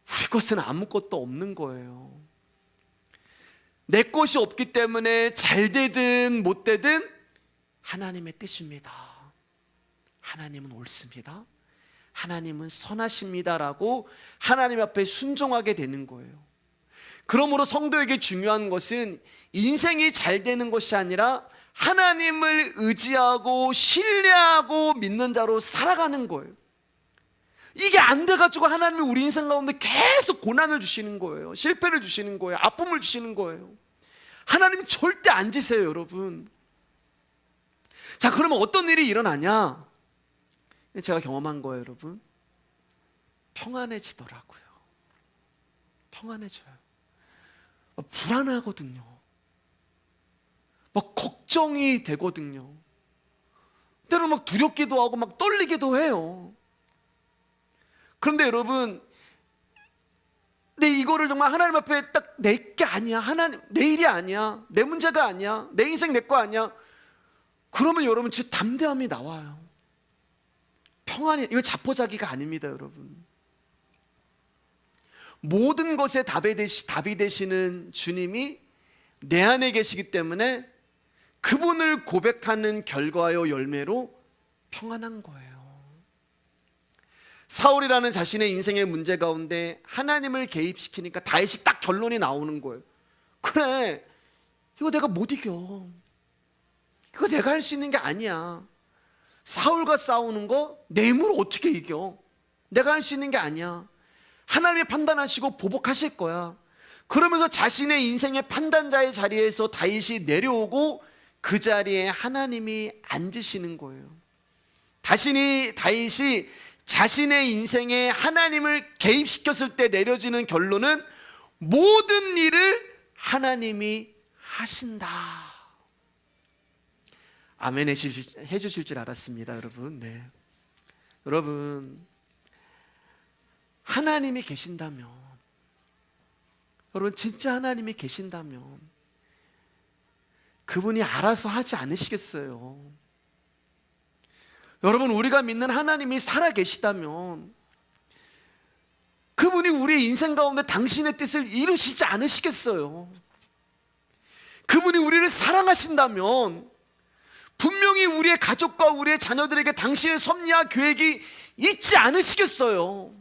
우리 것은 아무것도 없는 거예요. 내 것이 없기 때문에 잘 되든 못 되든 하나님의 뜻입니다. 하나님은 옳습니다. 하나님은 선하십니다라고 하나님 앞에 순종하게 되는 거예요. 그러므로 성도에게 중요한 것은 인생이 잘 되는 것이 아니라 하나님을 의지하고 신뢰하고 믿는 자로 살아가는 거예요. 이게 안 돼가지고 하나님이 우리 인생 가운데 계속 고난을 주시는 거예요. 실패를 주시는 거예요. 아픔을 주시는 거예요. 하나님 절대 안 지세요, 여러분. 자, 그러면 어떤 일이 일어나냐? 제가 경험한 거예요, 여러분. 평안해지더라고요. 평안해져요. 불안하거든요. 막 걱정이 되거든요. 때로는 막 두렵기도 하고 막 떨리기도 해요. 그런데 여러분, 내 이거를 정말 하나님 앞에 딱 내 게 아니야, 하나님 내 일이 아니야, 내 문제가 아니야, 내 인생 내 거 아니야, 그러면 여러분 진짜 담대함이 나와요. 평안이, 이거 자포자기가 아닙니다, 여러분. 모든 것에 답이 되시는 주님이 내 안에 계시기 때문에 그분을 고백하는 결과요 열매로 평안한 거예요. 사울이라는 자신의 인생의 문제 가운데 하나님을 개입시키니까 다윗이 딱 결론이 나오는 거예요. 그래, 이거 내가 못 이겨. 이거 내가 할 수 있는 게 아니야. 사울과 싸우는 거 내 힘으로 어떻게 이겨? 내가 할 수 있는 게 아니야. 하나님이 판단하시고 보복하실 거야. 그러면서 자신의 인생의 판단자의 자리에서 다윗이 내려오고 그 자리에 하나님이 앉으시는 거예요. 다윗이 자신의 인생에 하나님을 개입시켰을 때 내려지는 결론은 모든 일을 하나님이 하신다. 아멘 해주실 줄 알았습니다, 여러분. 네. 여러분, 하나님이 계신다면, 여러분 진짜 하나님이 계신다면 그분이 알아서 하지 않으시겠어요? 여러분, 우리가 믿는 하나님이 살아계시다면 그분이 우리의 인생 가운데 당신의 뜻을 이루시지 않으시겠어요? 그분이 우리를 사랑하신다면 분명히 우리의 가족과 우리의 자녀들에게 당신의 섭리와 계획이 있지 않으시겠어요?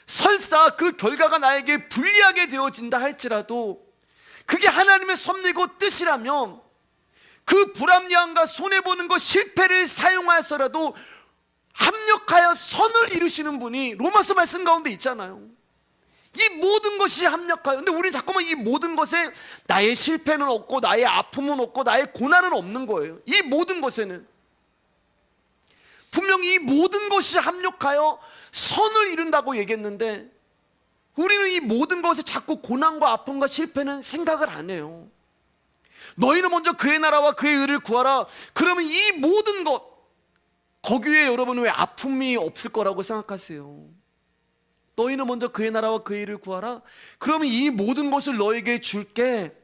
설사 그 결과가 나에게 불리하게 되어진다 할지라도 그게 하나님의 섭리고 뜻이라면 그 불합리함과 손해보는 것, 실패를 사용하여서라도 합력하여 선을 이루시는 분이 로마서 말씀 가운데 있잖아요. 이 모든 것이 합력하여. 근데 우리는 자꾸만 이 모든 것에 나의 실패는 없고 나의 아픔은 없고 나의 고난은 없는 거예요. 이 모든 것에는 분명히 이 모든 것이 합력하여 선을 이룬다고 얘기했는데 우리는 이 모든 것에 자꾸 고난과 아픔과 실패는 생각을 안 해요. 너희는 먼저 그의 나라와 그의 의를 구하라. 그러면 이 모든 것, 거기에 여러분 왜 아픔이 없을 거라고 생각하세요? 너희는 먼저 그의 나라와 그의 의를 구하라. 그러면 이 모든 것을 너에게 줄게.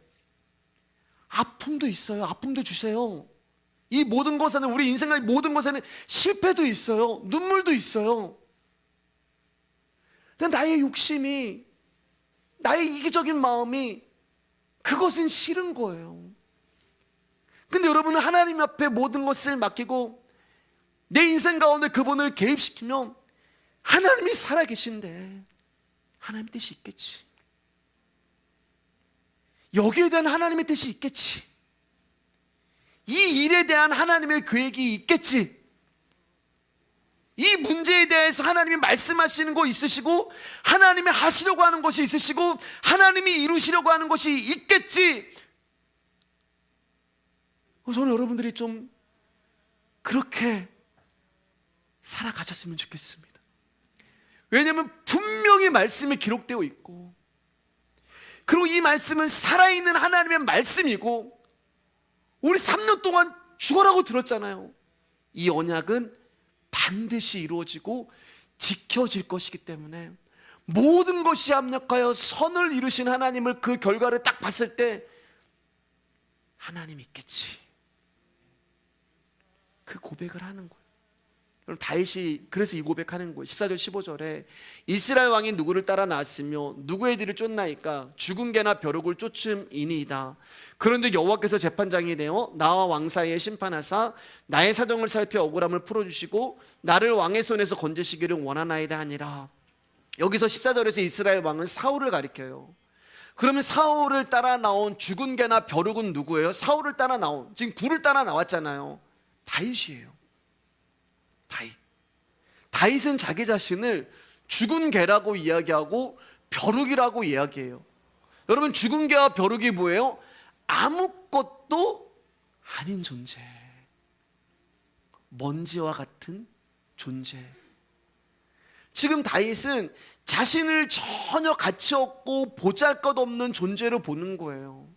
아픔도 있어요. 아픔도 주세요. 이 모든 것에는, 우리 인생의 모든 것에는 실패도 있어요. 눈물도 있어요. 근데 나의 욕심이, 나의 이기적인 마음이 그것은 싫은 거예요. 근데 여러분은 하나님 앞에 모든 것을 맡기고 내 인생 가운데 그분을 개입시키면 하나님이 살아계신데 하나님의 뜻이 있겠지. 여기에 대한 하나님의 뜻이 있겠지. 이 일에 대한 하나님의 계획이 있겠지. 이 문제에 대해서 하나님이 말씀하시는 거 있으시고, 하나님이 하시려고 하는 것이 있으시고, 하나님이 이루시려고 하는 것이 있겠지. 저는 여러분들이 좀 그렇게 살아가셨으면 좋겠습니다. 왜냐하면 분명히 말씀이 기록되어 있고, 그리고 이 말씀은 살아있는 하나님의 말씀이고, 우리 3년 동안 죽어라고 들었잖아요. 이 언약은 반드시 이루어지고 지켜질 것이기 때문에 모든 것이 합력하여 선을 이루신 하나님을, 그 결과를 딱 봤을 때 하나님 있겠지, 그 고백을 하는 거예요. 그럼 다윗이 그래서 이 고백하는 거예요. 14절 15절에 이스라엘 왕이 누구를 따라 나왔으며 누구의 뒤를 쫓나이까? 죽은 개나 벼룩을 쫓음이니이다. 그런즉 여호와께서 재판장이 되어 나와 왕 사이에 심판하사 나의 사정을 살펴 억울함을 풀어주시고 나를 왕의 손에서 건지시기를 원하나이다 하니라. 여기서 14절에서 이스라엘 왕은 사울을 가리켜요. 그러면 사울을 따라 나온 죽은 개나 벼룩은 누구예요? 사울을 따라 나온, 지금 굴을 따라 나왔잖아요. 다윗이에요. 다윗은 자기 자신을 죽은 개라고 이야기하고 벼룩이라고 이야기해요. 여러분, 죽은 개와 벼룩이 뭐예요? 아무것도 아닌 존재, 먼지와 같은 존재. 지금 다윗은 자신을 전혀 가치 없고 보잘것없는 존재로 보는 거예요.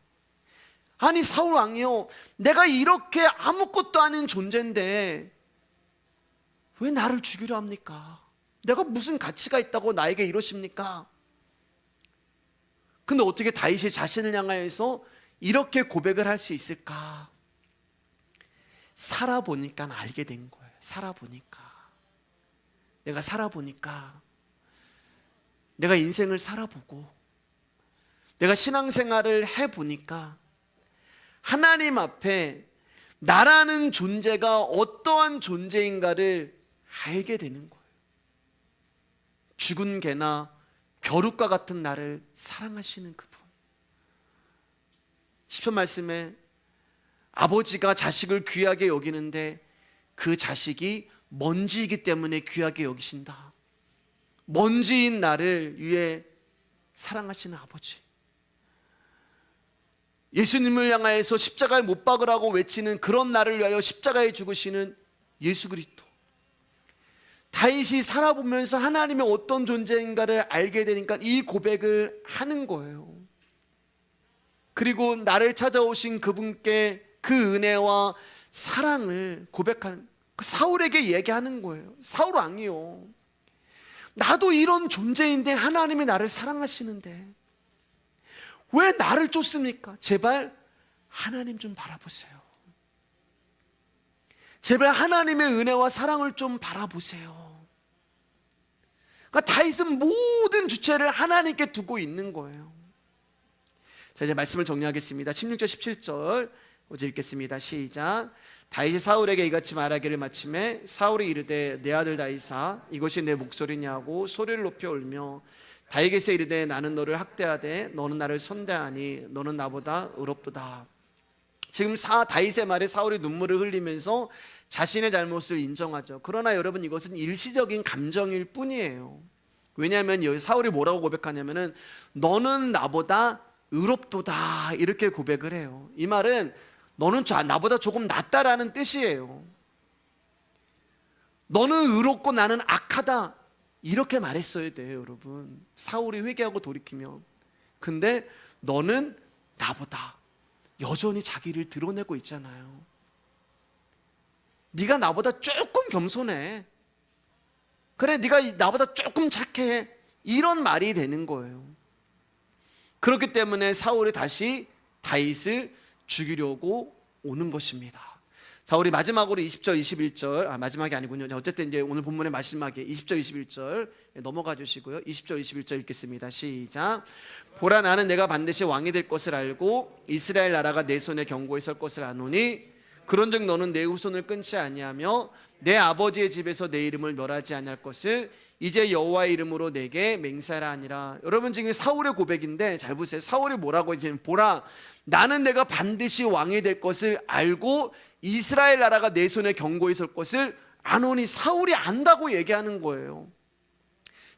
아니 사울 왕이요, 내가 이렇게 아무것도 아닌 존재인데 왜 나를 죽이려 합니까? 내가 무슨 가치가 있다고 나에게 이러십니까? 근데 어떻게 다윗이 자신을 향하여서 이렇게 고백을 할 수 있을까? 살아보니까 알게 된 거예요. 내가 살아보니까, 내가 인생을 살아보고 내가 신앙생활을 해보니까 하나님 앞에 나라는 존재가 어떠한 존재인가를 알게 되는 거예요. 죽은 개나 벼룩과 같은 나를 사랑하시는 그분. 시편 말씀에 아버지가 자식을 귀하게 여기는데 그 자식이 먼지이기 때문에 귀하게 여기신다. 먼지인 나를 위해 사랑하시는 아버지. 예수님을 향하여서 십자가에 못 박으라고 외치는 그런 나를 위하여 십자가에 죽으시는 예수 그리스도. 다윗이 살아보면서 하나님의 어떤 존재인가를 알게 되니까 이 고백을 하는 거예요. 그리고 나를 찾아오신 그분께 그 은혜와 사랑을 고백하는, 사울에게 얘기하는 거예요. 사울 왕이요, 나도 이런 존재인데 하나님이 나를 사랑하시는데 왜 나를 쫓습니까? 제발 하나님 좀 바라보세요. 제발 하나님의 은혜와 사랑을 좀 바라보세요. 그러니까 다윗은 모든 주체를 하나님께 두고 있는 거예요. 자, 이제 말씀을 정리하겠습니다. 16절 17절 어제 읽겠습니다. 시작. 다윗이 사울에게 이같이 말하기를 마침에 사울이 이르되 내 아들 다윗아 이것이 내 목소리냐고 소리를 높여 울며 다윗에게 이르되 나는 너를 학대하되 너는 나를 선대하니 너는 나보다 의롭도다. 지금 다윗의 말에 사울이 눈물을 흘리면서 자신의 잘못을 인정하죠. 그러나 여러분, 이것은 일시적인 감정일 뿐이에요. 왜냐하면 여기 사울이 뭐라고 고백하냐면은 너는 나보다 의롭도다 이렇게 고백을 해요. 이 말은 너는 나보다 조금 낫다라는 뜻이에요. 너는 의롭고 나는 악하다 이렇게 말했어야 돼요, 여러분. 사울이 회개하고 돌이키면. 근데 너는 나보다 여전히 자기를 드러내고 있잖아요. 네가 나보다 조금 겸손해. 그래, 네가 나보다 조금 착해. 이런 말이 되는 거예요. 그렇기 때문에 사울이 다시 다윗을 죽이려고 오는 것입니다. 자, 우리 마지막으로 20절, 21절, 마지막이 아니군요. 어쨌든 이제 오늘 본문의 마지막에 20절, 21절 넘어가 주시고요. 20절, 21절 읽겠습니다. 시작. 보라, 나는 내가 반드시 왕이 될 것을 알고 이스라엘 나라가 내 손에 견고히 설 것을 아노니 그런즉 너는 내 후손을 끊지 아니하며 내 아버지의 집에서 내 이름을 멸하지 아니할 것을 이제 여호와의 이름으로 내게 맹세하라 하니라. 여러분, 지금 사울의 고백인데 잘 보세요. 사울이 뭐라고 얘기하냐면, 보라, 나는 내가 반드시 왕이 될 것을 알고 이스라엘 나라가 내 손에 견고히 설 것을 아노니. 사울이 안다고 얘기하는 거예요.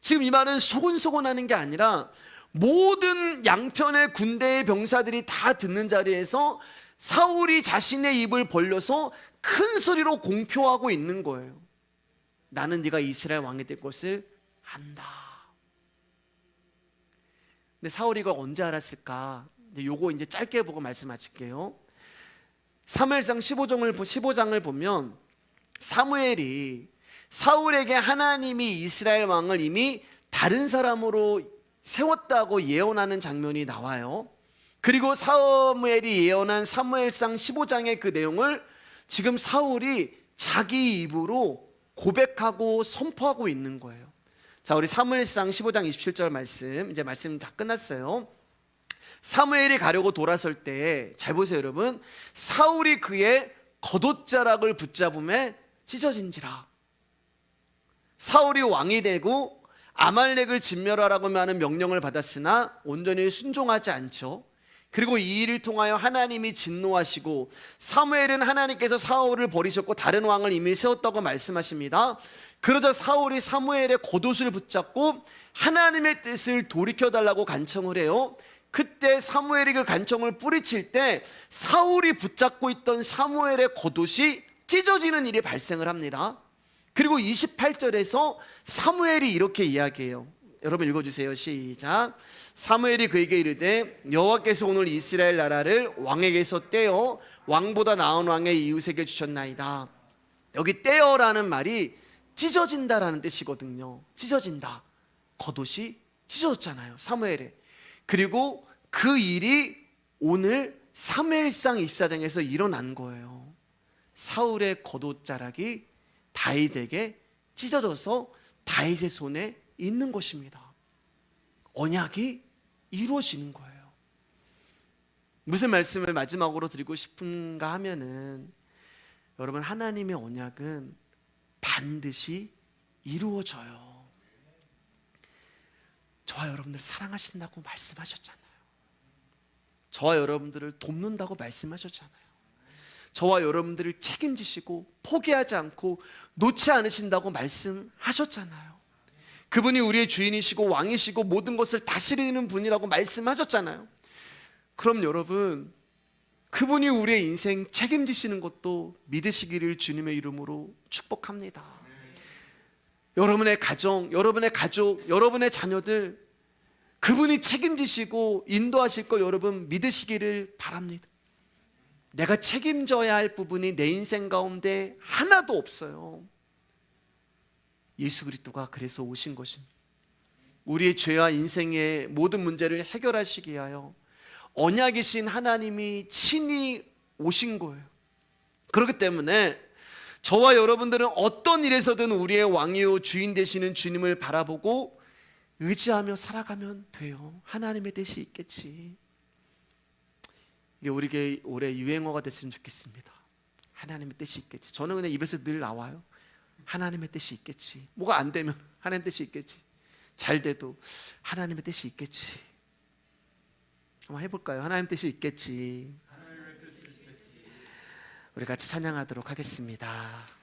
지금 이 말은 소곤소곤하는 게 아니라 모든 양편의 군대의 병사들이 다 듣는 자리에서 사울이 자신의 입을 벌려서 큰 소리로 공표하고 있는 거예요. 나는 네가 이스라엘 왕이 될 것을 안다. 근데 사울이 이걸 언제 알았을까? 요거 이제 짧게 보고 말씀 마칠게요. 사무엘상 15장을 보면 사무엘이 사울에게 하나님이 이스라엘 왕을 이미 다른 사람으로 세웠다고 예언하는 장면이 나와요. 그리고 사무엘이 예언한 사무엘상 15장의 그 내용을 지금 사울이 자기 입으로 고백하고 선포하고 있는 거예요. 자, 우리 사무엘상 15장 27절 말씀, 이제 말씀 다 끝났어요. 사무엘이 가려고 돌아설 때 잘 보세요, 여러분. 사울이 그의 겉옷자락을 붙잡음에 찢어진지라. 사울이 왕이 되고 아말렉을 진멸하라고 하는 명령을 받았으나 온전히 순종하지 않죠. 그리고 이 일을 통하여 하나님이 진노하시고 사무엘은 하나님께서 사울을 버리셨고 다른 왕을 이미 세웠다고 말씀하십니다. 그러자 사울이 사무엘의 겉옷을 붙잡고 하나님의 뜻을 돌이켜달라고 간청을 해요. 그때 사무엘이 그 간청을 뿌리칠 때 사울이 붙잡고 있던 사무엘의 겉옷이 찢어지는 일이 발생을 합니다. 그리고 28절에서 사무엘이 이렇게 이야기해요. 여러분 읽어주세요. 시작. 사무엘이 그에게 이르되 여호와께서 오늘 이스라엘 나라를 왕에게서 떼어 왕보다 나은 왕의 이웃에게 주셨나이다. 여기 떼어라는 말이 찢어진다라는 뜻이거든요. 찢어진다. 겉옷이 찢어졌잖아요, 사무엘에. 그리고 그 일이 오늘 사무엘상 24장에서 일어난 거예요. 사울의 겉옷자락이 다윗에게 찢어져서 다윗의 손에 있는 것입니다. 언약이 이루어지는 거예요. 무슨 말씀을 마지막으로 드리고 싶은가 하면은, 여러분, 하나님의 언약은 반드시 이루어져요. 저와 여러분들 사랑하신다고 말씀하셨잖아요. 저와 여러분들을 돕는다고 말씀하셨잖아요. 저와 여러분들을 책임지시고 포기하지 않고 놓지 않으신다고 말씀하셨잖아요. 그분이 우리의 주인이시고 왕이시고 모든 것을 다스리는 분이라고 말씀하셨잖아요. 그럼 여러분, 그분이 우리의 인생 책임지시는 것도 믿으시기를 주님의 이름으로 축복합니다. 여러분의 가정, 여러분의 가족, 여러분의 자녀들, 그분이 책임지시고 인도하실 걸 여러분 믿으시기를 바랍니다. 내가 책임져야 할 부분이 내 인생 가운데 하나도 없어요. 예수 그리스도가 그래서 오신 것입니다. 우리의 죄와 인생의 모든 문제를 해결하시기 위하여 언약이신 하나님이 친히 오신 거예요. 그렇기 때문에 저와 여러분들은 어떤 일에서든 우리의 왕이요 주인 되시는 주님을 바라보고 의지하며 살아가면 돼요. 하나님의 뜻이 있겠지. 이게 우리에게 올해 유행어가 됐으면 좋겠습니다. 하나님의 뜻이 있겠지. 저는 그냥 입에서 늘 나와요. 하나님의 뜻이 있겠지. 뭐가 안 되면 하나님의 뜻이 있겠지. 잘 돼도 하나님의 뜻이 있겠지. 한번 해볼까요? 하나님의 뜻이 있겠지. 우리 같이 찬양하도록 하겠습니다.